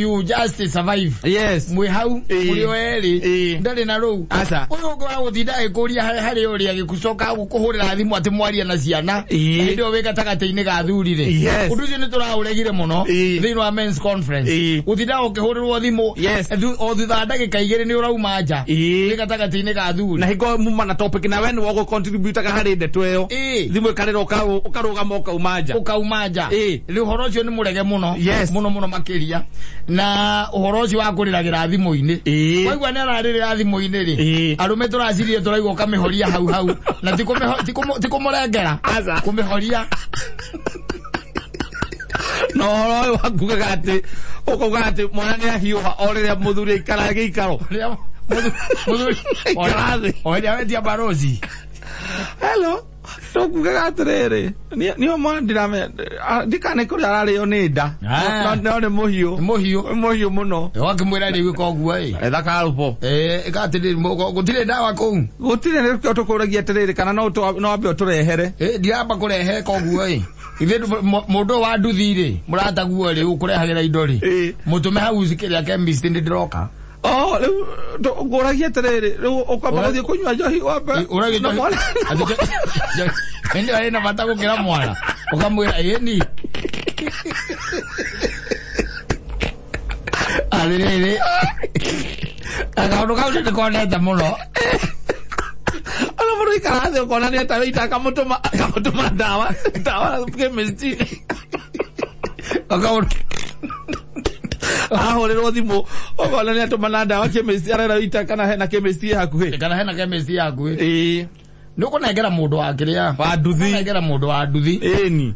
[SPEAKER 1] you just survive
[SPEAKER 2] yes
[SPEAKER 1] mwi hau muri eri ndari na ruu
[SPEAKER 2] asa
[SPEAKER 1] uyu ngo aguthinda ikuria hari uri agikucoka gukuhurira thimu ati mwaria na ciana ndio weka takate-ini gathurire undu ucio ni turauregire muno thiini wa men's conference uthinda ukihurirwo thimu o thutha ndagika igiri ni urauma nja gatagatini ga thuri
[SPEAKER 2] na higo muma na topic na we ni wogo contribute ka hari ndeto iyo thimu ikarira ukarugama ukauma nja ri uhoro ucio ni murege muno muno makiria na uhoro ucio wa kuriragira thimu-ini waigua ni ararira thimu-ini ri arume turacirie turaigua kamihoria hau na tikumurengera kumihoria no wakugaga ati ukauga ati mwana ni ahiuha orire muthuri ikara gikaro
[SPEAKER 1] muthuri oria wetia barozi
[SPEAKER 2] hello tokugaga atiriri ni mwana ndirame ndikane kuria arario ni nda no ni muhiu muno
[SPEAKER 1] wakimwira ri gwika oguo
[SPEAKER 2] ethaka rupo
[SPEAKER 1] ikatiri gutire ndawa kuu
[SPEAKER 2] gutire ni tukuragia atiriri kana no ambe turehere
[SPEAKER 1] ndiamba kurehe koguo ithe mundu wa nduthi ri murataguo ri ukurehagira indo ri mutume hau zikiria chemist ndiroka nguragia atiriri ukamba guthii kunywa njohi wambe uragia mwana ndio ina bata gukira mwana ukamwira ni
[SPEAKER 2] Athiriri. Akaundu kau nĩ konete mũno.
[SPEAKER 1] Ona mũndũ ikara thĩ ũkona nĩ atarĩte akamũtũma ndawa chemist.
[SPEAKER 2] Akaundu
[SPEAKER 1] ahũrĩrwo thimũ ũkona nĩ atũmana ndawa chemist arera wĩta kana hena chemist hakuhĩ.
[SPEAKER 2] Kana hena chemist hakuhĩ. Nũkũnengera mũndũ wa kĩrĩa
[SPEAKER 1] wa nduthi.
[SPEAKER 2] Nengera mũndũ wa nduthi.
[SPEAKER 1] Ĩni.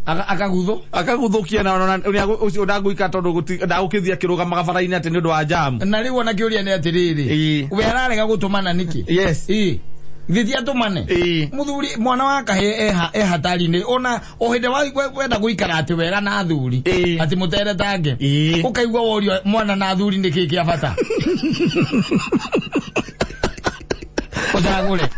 [SPEAKER 2] Akaguthũkia
[SPEAKER 1] na ũcio ndagũika tondũ ndagũkĩthia kĩrũgamaga bara-inĩ atĩ nĩ ũndũ wa jam.
[SPEAKER 2] Na rĩu ona kĩũria nĩ atĩrĩrĩ. We ararega gũtũmana nĩkĩ?
[SPEAKER 1] Yes.
[SPEAKER 2] Thithi atumane. Muthuri mwana wa kahĩ hatari-inĩ. Ona o hĩndĩ wenda gũikara atĩ wega na athuri. Atĩ mũtere tange. Ũkaigua worio mwana na athuri nĩkĩ kĩa bata. Ũcagũre.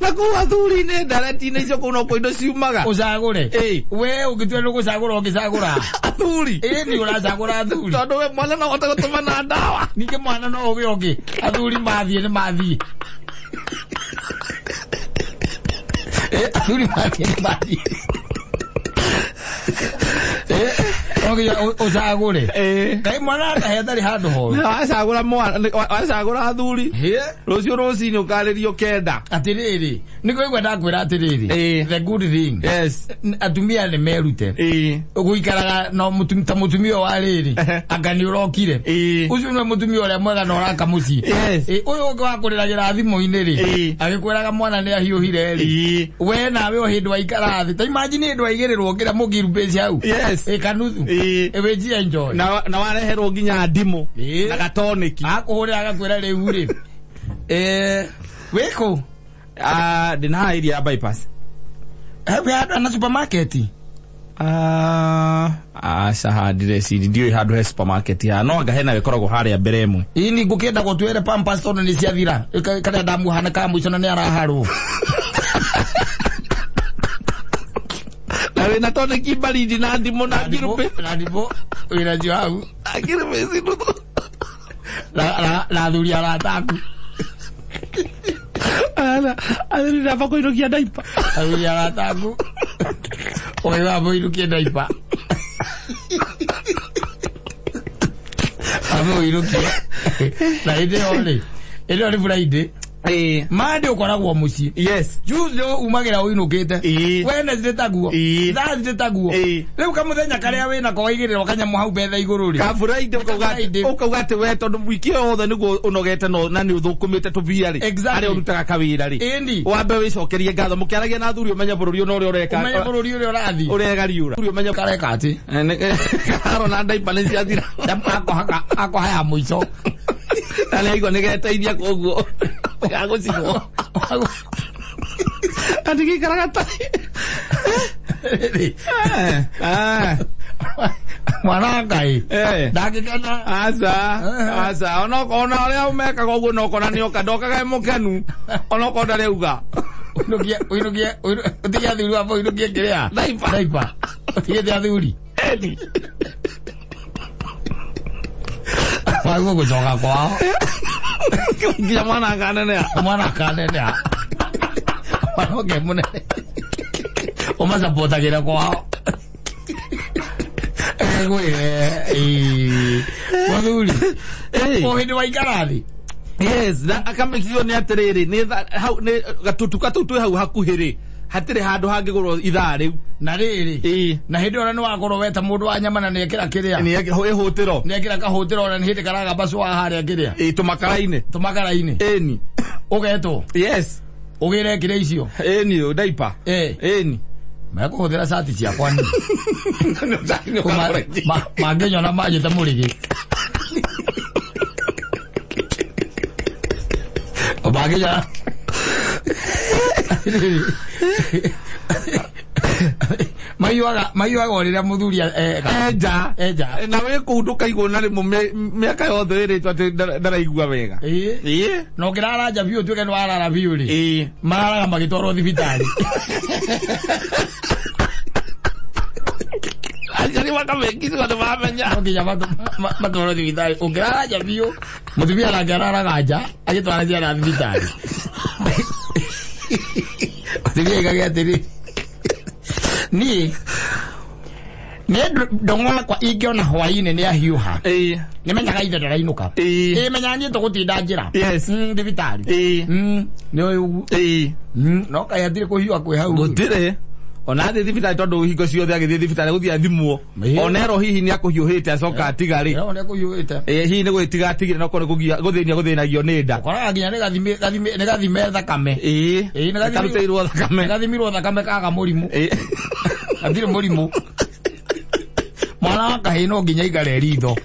[SPEAKER 1] Na kũu athuri-inĩ ndareti-inĩ icio kũu no kũ indo ciumaga.
[SPEAKER 2] Ũcagũre. We ũngĩtua nĩ gũcagũra ũngĩcagũra
[SPEAKER 1] athuri.
[SPEAKER 2] Nĩ ũracagũra athuri.
[SPEAKER 1] Tondũ we mwana no ũhote gũtũmana ndawa.
[SPEAKER 2] Ningĩ mwana no ũgĩ ũngĩ. Athuri mathiĩ nĩ mathiĩ. Athuri mathiĩ nĩ mathiĩ. Ũcagũre. Kaĩ mwana akahe atarĩ handũ horu.
[SPEAKER 1] Wacagũra athuri. Rũciũ rũcinĩ ũkarĩrio kenda.
[SPEAKER 2] Atĩrĩrĩ, nĩkũigua ndakwĩra atĩrĩrĩ. The good thing.
[SPEAKER 1] Yes.
[SPEAKER 2] Atumia nĩ merute. Gũikaraga ta mũtumia wa rĩrĩ. Anga nĩ ũrokire. Ũcio nĩ mũtumia ũrĩa mwega na ũraka mũciĩ. Ũyũ ũngĩ wa kũrĩragĩra thimũ-inĩ rĩ. Agĩkwĩraga mwana nĩ ahiũhire rĩ. We nawe o hĩndĩ waikara thĩ. Ta imagine hĩndĩ waigĩrĩrwo ngĩra mũgiru base hau. Kanuthu. Ewe enjoy.
[SPEAKER 1] Na wareherwo nginya ndimũ. Na gatoniki.
[SPEAKER 2] Akũhũrĩra agakwĩra rĩu rĩ. Wĩkũ?
[SPEAKER 1] Ndĩ na area ya bypass.
[SPEAKER 2] We handũ na supermarket?
[SPEAKER 1] Handire cidi ndiũĩ handũ he supermarket ya no anga hena gĩkoragwo harĩa mbere ĩmwe.
[SPEAKER 2] Ini ngũkĩenda gũtwĩre Pampers tondũ nĩ ciathira. Kana ndamuhana ka mũico na nĩ araharwo.
[SPEAKER 1] Na wĩna toneki baridi na ndimũ na ngirũpĩ.
[SPEAKER 2] Na ndimũ wĩna cio hau.
[SPEAKER 1] Ngirũpĩ cinuthu.
[SPEAKER 2] Na thuri arataku.
[SPEAKER 1] Athuri namba kũinũkia ndaipa.
[SPEAKER 2] Athuri arataku. Oĩ wamba ũinũkie ndaipa. Wamba ũinũkie. Na hĩndĩ ĩyo rĩ. Ĩno nĩ Friday. Mande ũkoragwo mũciĩ.
[SPEAKER 1] Yes.
[SPEAKER 2] Tuesday umagĩra ũinũkĩte. Wednesday taguo. Thursday taguo. Rĩu kamũthenya karĩa wĩna ko waigĩrĩrwo kanyamũ hau betha igũrũ rĩ.
[SPEAKER 1] Ka Friday ũkauga atĩ we tondũ wiki yothe nĩguo ũnogete na nĩ ũthũkũmĩte tũbia rĩ. Harĩa ũrutaga kawĩra rĩ. Wambe wĩcokerie ngatho mũkĩaragia na athuri ũmenye bũrũri ũno ũrĩa ũreka.
[SPEAKER 2] Ũmenye bũrũri ũrĩa ũrathiĩ.
[SPEAKER 1] Ũregariũra. Ũmenye
[SPEAKER 2] kareka atĩ.
[SPEAKER 1] Karo na ndaipa nĩ ciathira.
[SPEAKER 2] Akohaya mũico.
[SPEAKER 1] Na nĩaigua nĩgeteithia kũguo. Gagũcigwo. Atigĩikaraga ta.
[SPEAKER 2] Mwana Ngai. Ndangĩkena.
[SPEAKER 1] Aca. Ona ũrĩa ũmekaga ũguo no kona nĩoka ndokaga mũkenu. Ona ũkorwo ndarauga.
[SPEAKER 2] Ũinũkie ũtige athuri wamba ũinũkie kĩrĩa? Ndaipa. Ũtigĩte athuri. Waguo gũcoka kwao.
[SPEAKER 1] Nginya mwana akanenea.
[SPEAKER 2] Mwana akanenea. Mwana ũngĩ mũnene. Ũmacapotagĩra kwao. Wathuri. O hĩndĩ waikara thĩ.
[SPEAKER 1] Yes, na akamekithio nĩ atĩrĩrĩ nĩ gatutu twĩ hau hakuhĩ rĩ. Hatirĩ handũ hangĩgũrwo ithaa rĩu.
[SPEAKER 2] Na rĩrĩ. Na hĩndĩ ĩyo nĩ wakorwo weta mũndũ wa nyama na nĩekĩra kĩrĩa.
[SPEAKER 1] Nĩhũtĩro.
[SPEAKER 2] Nĩekĩra kahũtĩro na nĩ hĩndĩ karagamba cũa harĩa kĩrĩa.
[SPEAKER 1] Tũmakara-inĩ.
[SPEAKER 2] Tũmakara-inĩ.
[SPEAKER 1] Ĩni.
[SPEAKER 2] Ũgetwo.
[SPEAKER 1] Yes.
[SPEAKER 2] Ũgĩre kĩrĩa icio.
[SPEAKER 1] Ĩni ndaipa. Ĩni.
[SPEAKER 2] Mekũhũthĩra cati ciakwa ni. Mangĩnyona manjĩte mũrĩgĩ. Mangĩnyona. Maiuaga rĩrĩa mũthuri
[SPEAKER 1] enja na wĩ kũu ndũkaigwo na rĩmwe mĩaka yothe ĩrĩtwo atĩ ndaraigua wega.
[SPEAKER 2] Na ũngĩraranja biũ ũtuĩke nĩ warara biũ rĩ. Mararaga magĩtwarwo thibitarĩ.
[SPEAKER 1] Aciari makamekithio nĩ mamenya.
[SPEAKER 2] No nginya matwarwo thibitarĩ. Ũngĩraranja biũ mũtumia nake araraga nja agĩtwara ciana thibitarĩ. Mũtumia aigage atĩrĩ niĩ ne ndongona kwa ikiona hwaine ne ahiuha ne menyaga ithe ndarainuka menyanye to gutinda njira ndibitari ne oyu no kaya ndire kuhiwa kwi hau
[SPEAKER 1] gutire ona thibitari tondu hingo ciothe agithie thibitari guthia thimwo onero hihi ni akuhiuhite acoka atigari
[SPEAKER 2] ona kuhiuhite
[SPEAKER 1] hihi ni gwitiga atigire no kore guthinia guthinagio ni nda
[SPEAKER 2] kora nginya ne gathime thakame
[SPEAKER 1] ni gathimeiruo thakame
[SPEAKER 2] gathimirwo thakame kaga murimu athire murimu mwana kahino nginya igare ritho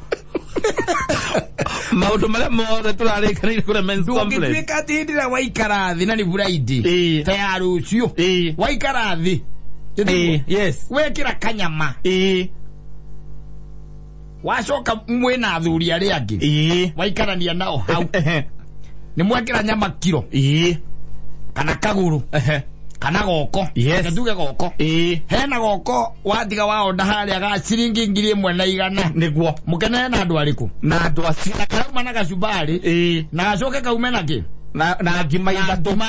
[SPEAKER 1] maundu maria mothe turarikanire kure men's complex
[SPEAKER 2] ndungitwika tindira waikara thi na ni buraidi ta ya rucio waikara thi
[SPEAKER 1] yes
[SPEAKER 2] wekira kanyama wacoka mwena athuri aria angi waikarania nao hau ni mwekira nyama kiro kana kaguru kana goko nduge goko hena goko watiga waonda haria ga ciringi 1,100
[SPEAKER 1] niguo
[SPEAKER 2] mukene na andu ariku
[SPEAKER 1] na andu acio
[SPEAKER 2] kauma na gacubari na gacoke kaume naki
[SPEAKER 1] na ngima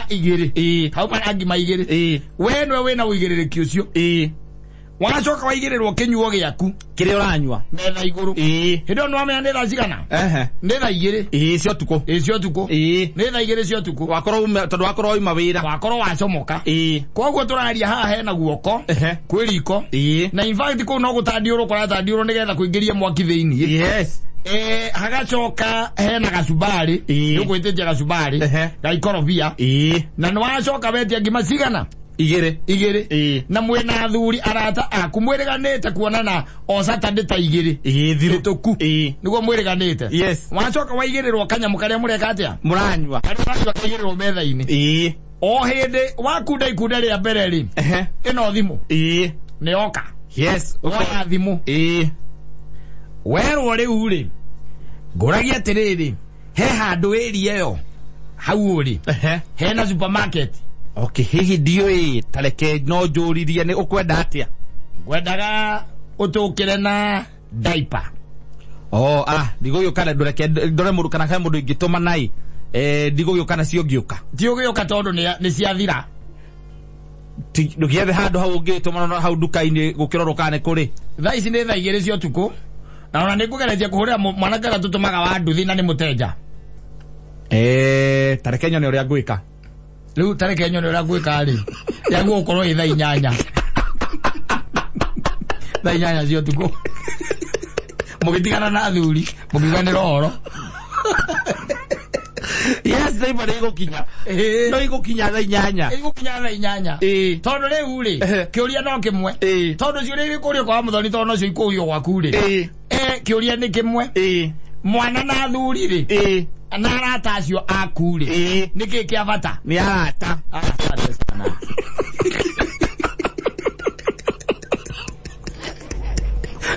[SPEAKER 2] igiri kauma na ngima igiri we nwe wina uigiririkia ucio wacoka waigirirwo kinyuo giaku
[SPEAKER 1] kire uranywa
[SPEAKER 2] metha iguru hindo no amenya nĩ thaa cigana nĩ thaa igĩrĩ
[SPEAKER 1] cio tuko
[SPEAKER 2] nĩ thaa igĩrĩ cio tuko
[SPEAKER 1] tondu wakorwo uma wira
[SPEAKER 2] wakorwo wacomoka koguo turaria haha hena guoko kwĩ riko na in fact kũu no gũtandiũrwo kũratandiũrwo nĩgetha kũingĩria mwaki thĩinĩ hagacoka hena gacubari nĩũgwĩtĩtie gacubari gaikorobia na nĩ wacoka wetia ngima cigana igiri na mwena athuri arata aku mwiriganite kuonana o Saturday ta igiri thirutuku niguo mwiriganite wacoka waigirirwo kanyamu karia mureka atia
[SPEAKER 1] muranywa
[SPEAKER 2] kaigirirwo metha-ini o hindi wakunda ikunda ria mbere ri ino thimu ni oka oya thimu werwo riu ri nguragia atiriri he handu area yo hau uri hena supermarket
[SPEAKER 1] hihi ndioi tareke no njuririe ni ukwenda atia
[SPEAKER 2] ngwendaga utukire na diaper
[SPEAKER 1] ndiguyukana ndureke ndore mundu kana mundu ingituma nai ndiguyukana cio ngiuka
[SPEAKER 2] tiugiyuka tondu ni ciathira
[SPEAKER 1] ndugiethe handu hau ngituma hau nduka-ini gukirorokane kuri
[SPEAKER 2] thaa ici ni thaa igiri cio tuku na ona nigugeretia kuhurira mwanake tutumaga wa nduthi na ni mutenja
[SPEAKER 1] tareke nyone uria ngwika
[SPEAKER 2] riu tareke nyone uria ngwika ri yaguo ukorwo itha inyanya thaa inyanya cio tuku mugitigana na athuri mugiganira horo
[SPEAKER 1] ndaiva nä igåkinya no igåkinya thaa inyanya
[SPEAKER 2] tondå rä u rä kä å ria no kä mwe tondå cio rä kå ria kwa må thoni tondå cio ikå rio gwaku rä kä å ria nä kä mwe mwana na athuri rä na arata acio aku rä nä kä kä abata
[SPEAKER 1] nä arata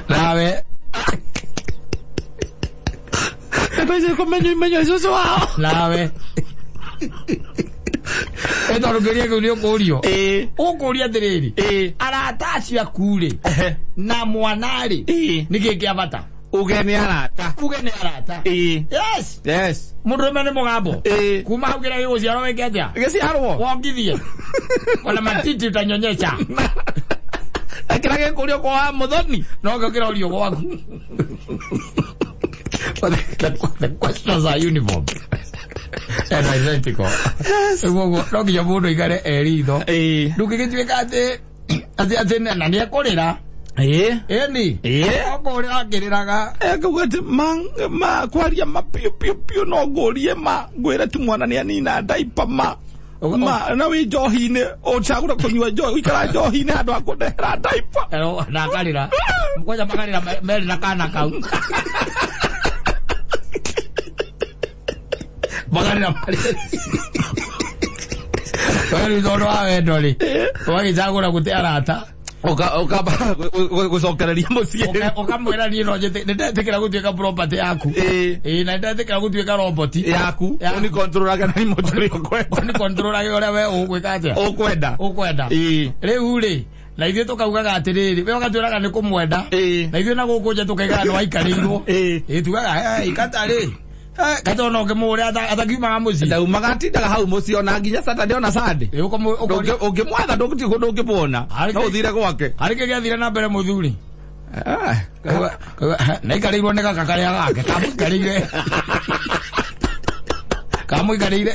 [SPEAKER 2] nawe
[SPEAKER 1] Entonces imenyo isusu wao
[SPEAKER 2] nawe ndo ngeria ko nio kurio ukuria ndiriri arata acio kure na mwanari niki abata
[SPEAKER 1] ugeni arata
[SPEAKER 2] yes mundu mene mugambo kuma hugira hiyo ciaro weke atia
[SPEAKER 1] giciarwo
[SPEAKER 2] wongithie wala matiti utanyonyesha
[SPEAKER 1] akira ge kurio kwa muthoni
[SPEAKER 2] no ngakira urio gwaku the questions are uniform and identical. No kinya mundu igare eritho ndungigituika ati na ni akorira ni akorira akiriraga
[SPEAKER 1] akauga ma kwaria mapiu piu no ngurie ma ngwira ti mwana ni anina diaper ma na wi njohi-ini ucagura kunyua njohi ikara njohi-ini andu akundehera diaper
[SPEAKER 2] na akarira mkoja makarira meri na kana kau magarira mari wari ndono awendo ri wagicagura gute arata
[SPEAKER 1] gucokereria mucii
[SPEAKER 2] ukamwira ni no ndetekera gutuika property yaku na ndetekera gutuika robot
[SPEAKER 1] yaku ni controlaga na imotori
[SPEAKER 2] ni controlaga ora we ugwika atia ukwenda riu ri na ithuĩ tukaugaga atiriri we ugatwiraga ni kumwenda na ithuĩ na guku nje tukaigaga no aikarĩirwo tugaga ikatari kato no ke muria atakiumaga muci
[SPEAKER 1] ndaumaga atindaga hau muci ona nginya Saturday ona Sunday ungimwatha ndungibona no uthire gwake
[SPEAKER 2] harike gĩathire na mbere muthuri Na ikarĩirwo nĩ gaka karĩa gake kamũikarĩire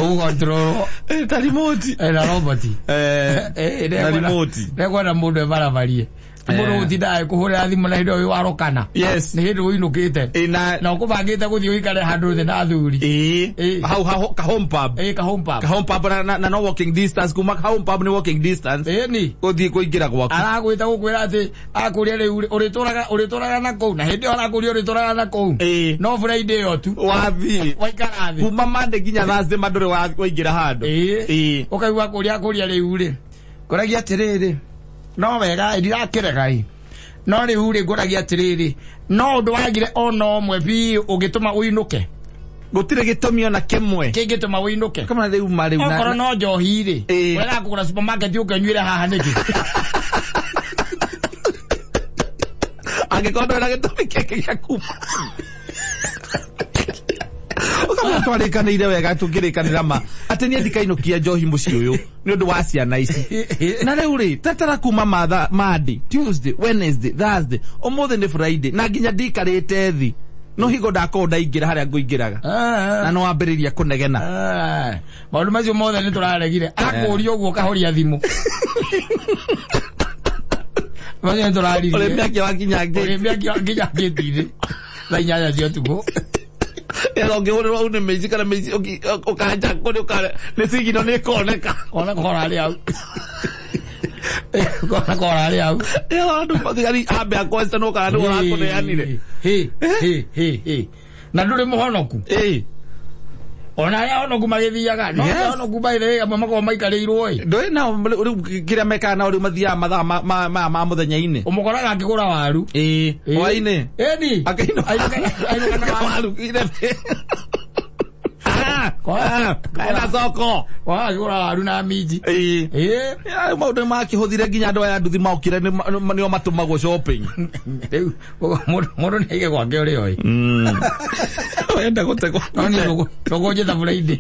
[SPEAKER 2] ugontrolo
[SPEAKER 1] ta remote
[SPEAKER 2] na robot
[SPEAKER 1] na remote
[SPEAKER 2] nekwenda mũndũ ebaravarie mũndũ gũtindaga kũhũrĩra thimũ na hĩndĩ ĩyo warokana nĩ hĩndĩ ũinũkĩte na ũkũbangĩte gũthiĩ ũikare handũ thĩ na athuri
[SPEAKER 1] hau ka home pub na no walking distance kuma home pub ni walking distance
[SPEAKER 2] ni
[SPEAKER 1] gũthiĩ kũingĩra gwaku
[SPEAKER 2] aragwĩta gũkwĩra atĩ akũria rĩu ũrĩtũraga na kũu na hĩndĩ ĩyo arakũria ũrĩtũraga na kũu no Friday ĩyo tu
[SPEAKER 1] wathiĩ
[SPEAKER 2] waikara thĩ
[SPEAKER 1] kuma Monday nginya Thursday mandũrĩ waingĩra handũ
[SPEAKER 2] ũkaigua akũria rĩu rĩ ngoragia atĩrĩrĩ no wega ndirakĩregai no rĩu rĩ ngoragia atĩrĩrĩ no ũndũ wagire ona ũmwe bi ũgĩtũma ũinũke
[SPEAKER 1] gũtirĩ gĩtũmi ona kĩmwe
[SPEAKER 2] kĩngĩtũma ũinũke
[SPEAKER 1] kama rĩu marĩ
[SPEAKER 2] na okorwo no njohi rĩ wega kũgũra supermarket ũkenyuĩre haha nĩkĩ
[SPEAKER 1] angĩkorwo ndwĩna gĩtũmi kĩngĩ gĩa kuma ukamwa twarĩkanĩire wega tũngĩrĩkanĩra ma atĩ niĩ ndikainũkia njohi mũciĩ ũyũ nĩ ũndũ wa ciana ici na rĩu rĩ tatara kuma Monday, Tuesday, Wednesday, Thursday ũmũthĩ nĩ Friday na nginya ndikarĩte thĩ no higo ndakorwo ndaingĩra harĩa ngũingĩraga na no wambĩrĩria kũnegena
[SPEAKER 2] maũndũ macio mothe nĩ tũraregire akũria ũguo kahoria thimũ macio nĩ tũraririe
[SPEAKER 1] ũrĩmĩakia wakinya
[SPEAKER 2] ngĩtire thaa 8 cia ũtukũ
[SPEAKER 1] ũngĩhũrĩrwo au nĩ mĩici kana mĩici ũkanja kũrĩ nĩ cigino nĩ koneka
[SPEAKER 2] ona korarĩ au korarĩ au
[SPEAKER 1] andũ mathigari ambe akwesta no kana nĩ ũrakũneanire
[SPEAKER 2] na ndũrĩ mũhonoku ona arĩa ahonoku magĩthiaga no ahonoku baire amwe makorwo maikarĩirwo
[SPEAKER 1] ndũĩ nao rĩu kĩrĩa mekaga nao rĩu mathiaga mathaa ma mũthenya-inĩ
[SPEAKER 2] ũmũkoraga akĩgũra waru
[SPEAKER 1] hwaĩ-inĩ
[SPEAKER 2] ĩni
[SPEAKER 1] akainũka waru kaenda soko
[SPEAKER 2] akĩgũra waru na minji
[SPEAKER 1] maũndũ makĩhũthire nginya andũ aya nduthi maũkire nĩo matũmagwo shopping
[SPEAKER 2] rĩu mũndũ nĩ aige gwake ũrĩa oĩ
[SPEAKER 1] wenda gũtegwo
[SPEAKER 2] no niĩ tũgũnje thaburia-inĩ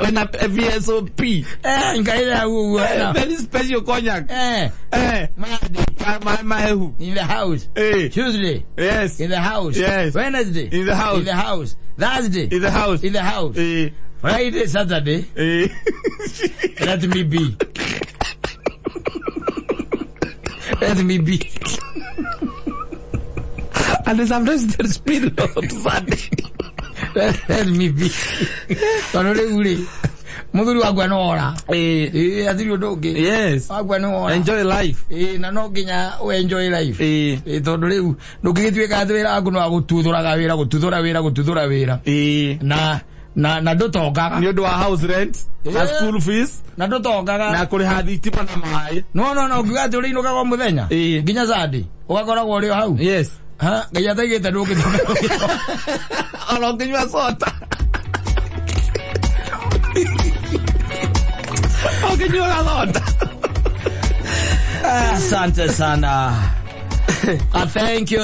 [SPEAKER 1] wena VSOP
[SPEAKER 2] nkaire hau ũguo
[SPEAKER 1] very special cognac mahehu
[SPEAKER 2] in the house Tuesday
[SPEAKER 1] yes
[SPEAKER 2] in the house Wednesday
[SPEAKER 1] in the
[SPEAKER 2] house Thursday
[SPEAKER 1] in the house
[SPEAKER 2] Friday Saturday let me be
[SPEAKER 1] and sometimes there's spirit of Sunday
[SPEAKER 2] let me be tonore ure muthuri wagwa no ora athiri undu ungi
[SPEAKER 1] yes
[SPEAKER 2] wagwa no ora
[SPEAKER 1] enjoy life
[SPEAKER 2] na no nginya enjoy life tondu riu ndungigituika wira ngo no gututhura wira na ndutongaga
[SPEAKER 1] ni undu wa house rent na school fees
[SPEAKER 2] na ndutongaga
[SPEAKER 1] na kuriha thitima na maĩ
[SPEAKER 2] no ngiuga ati uri inuka kwa muthenya nginya Sunday ugakoragwo uri hau
[SPEAKER 1] yes
[SPEAKER 2] ngai ataigite ndungituka
[SPEAKER 1] ona nginywa soda nginywa soda
[SPEAKER 2] asante sana thank you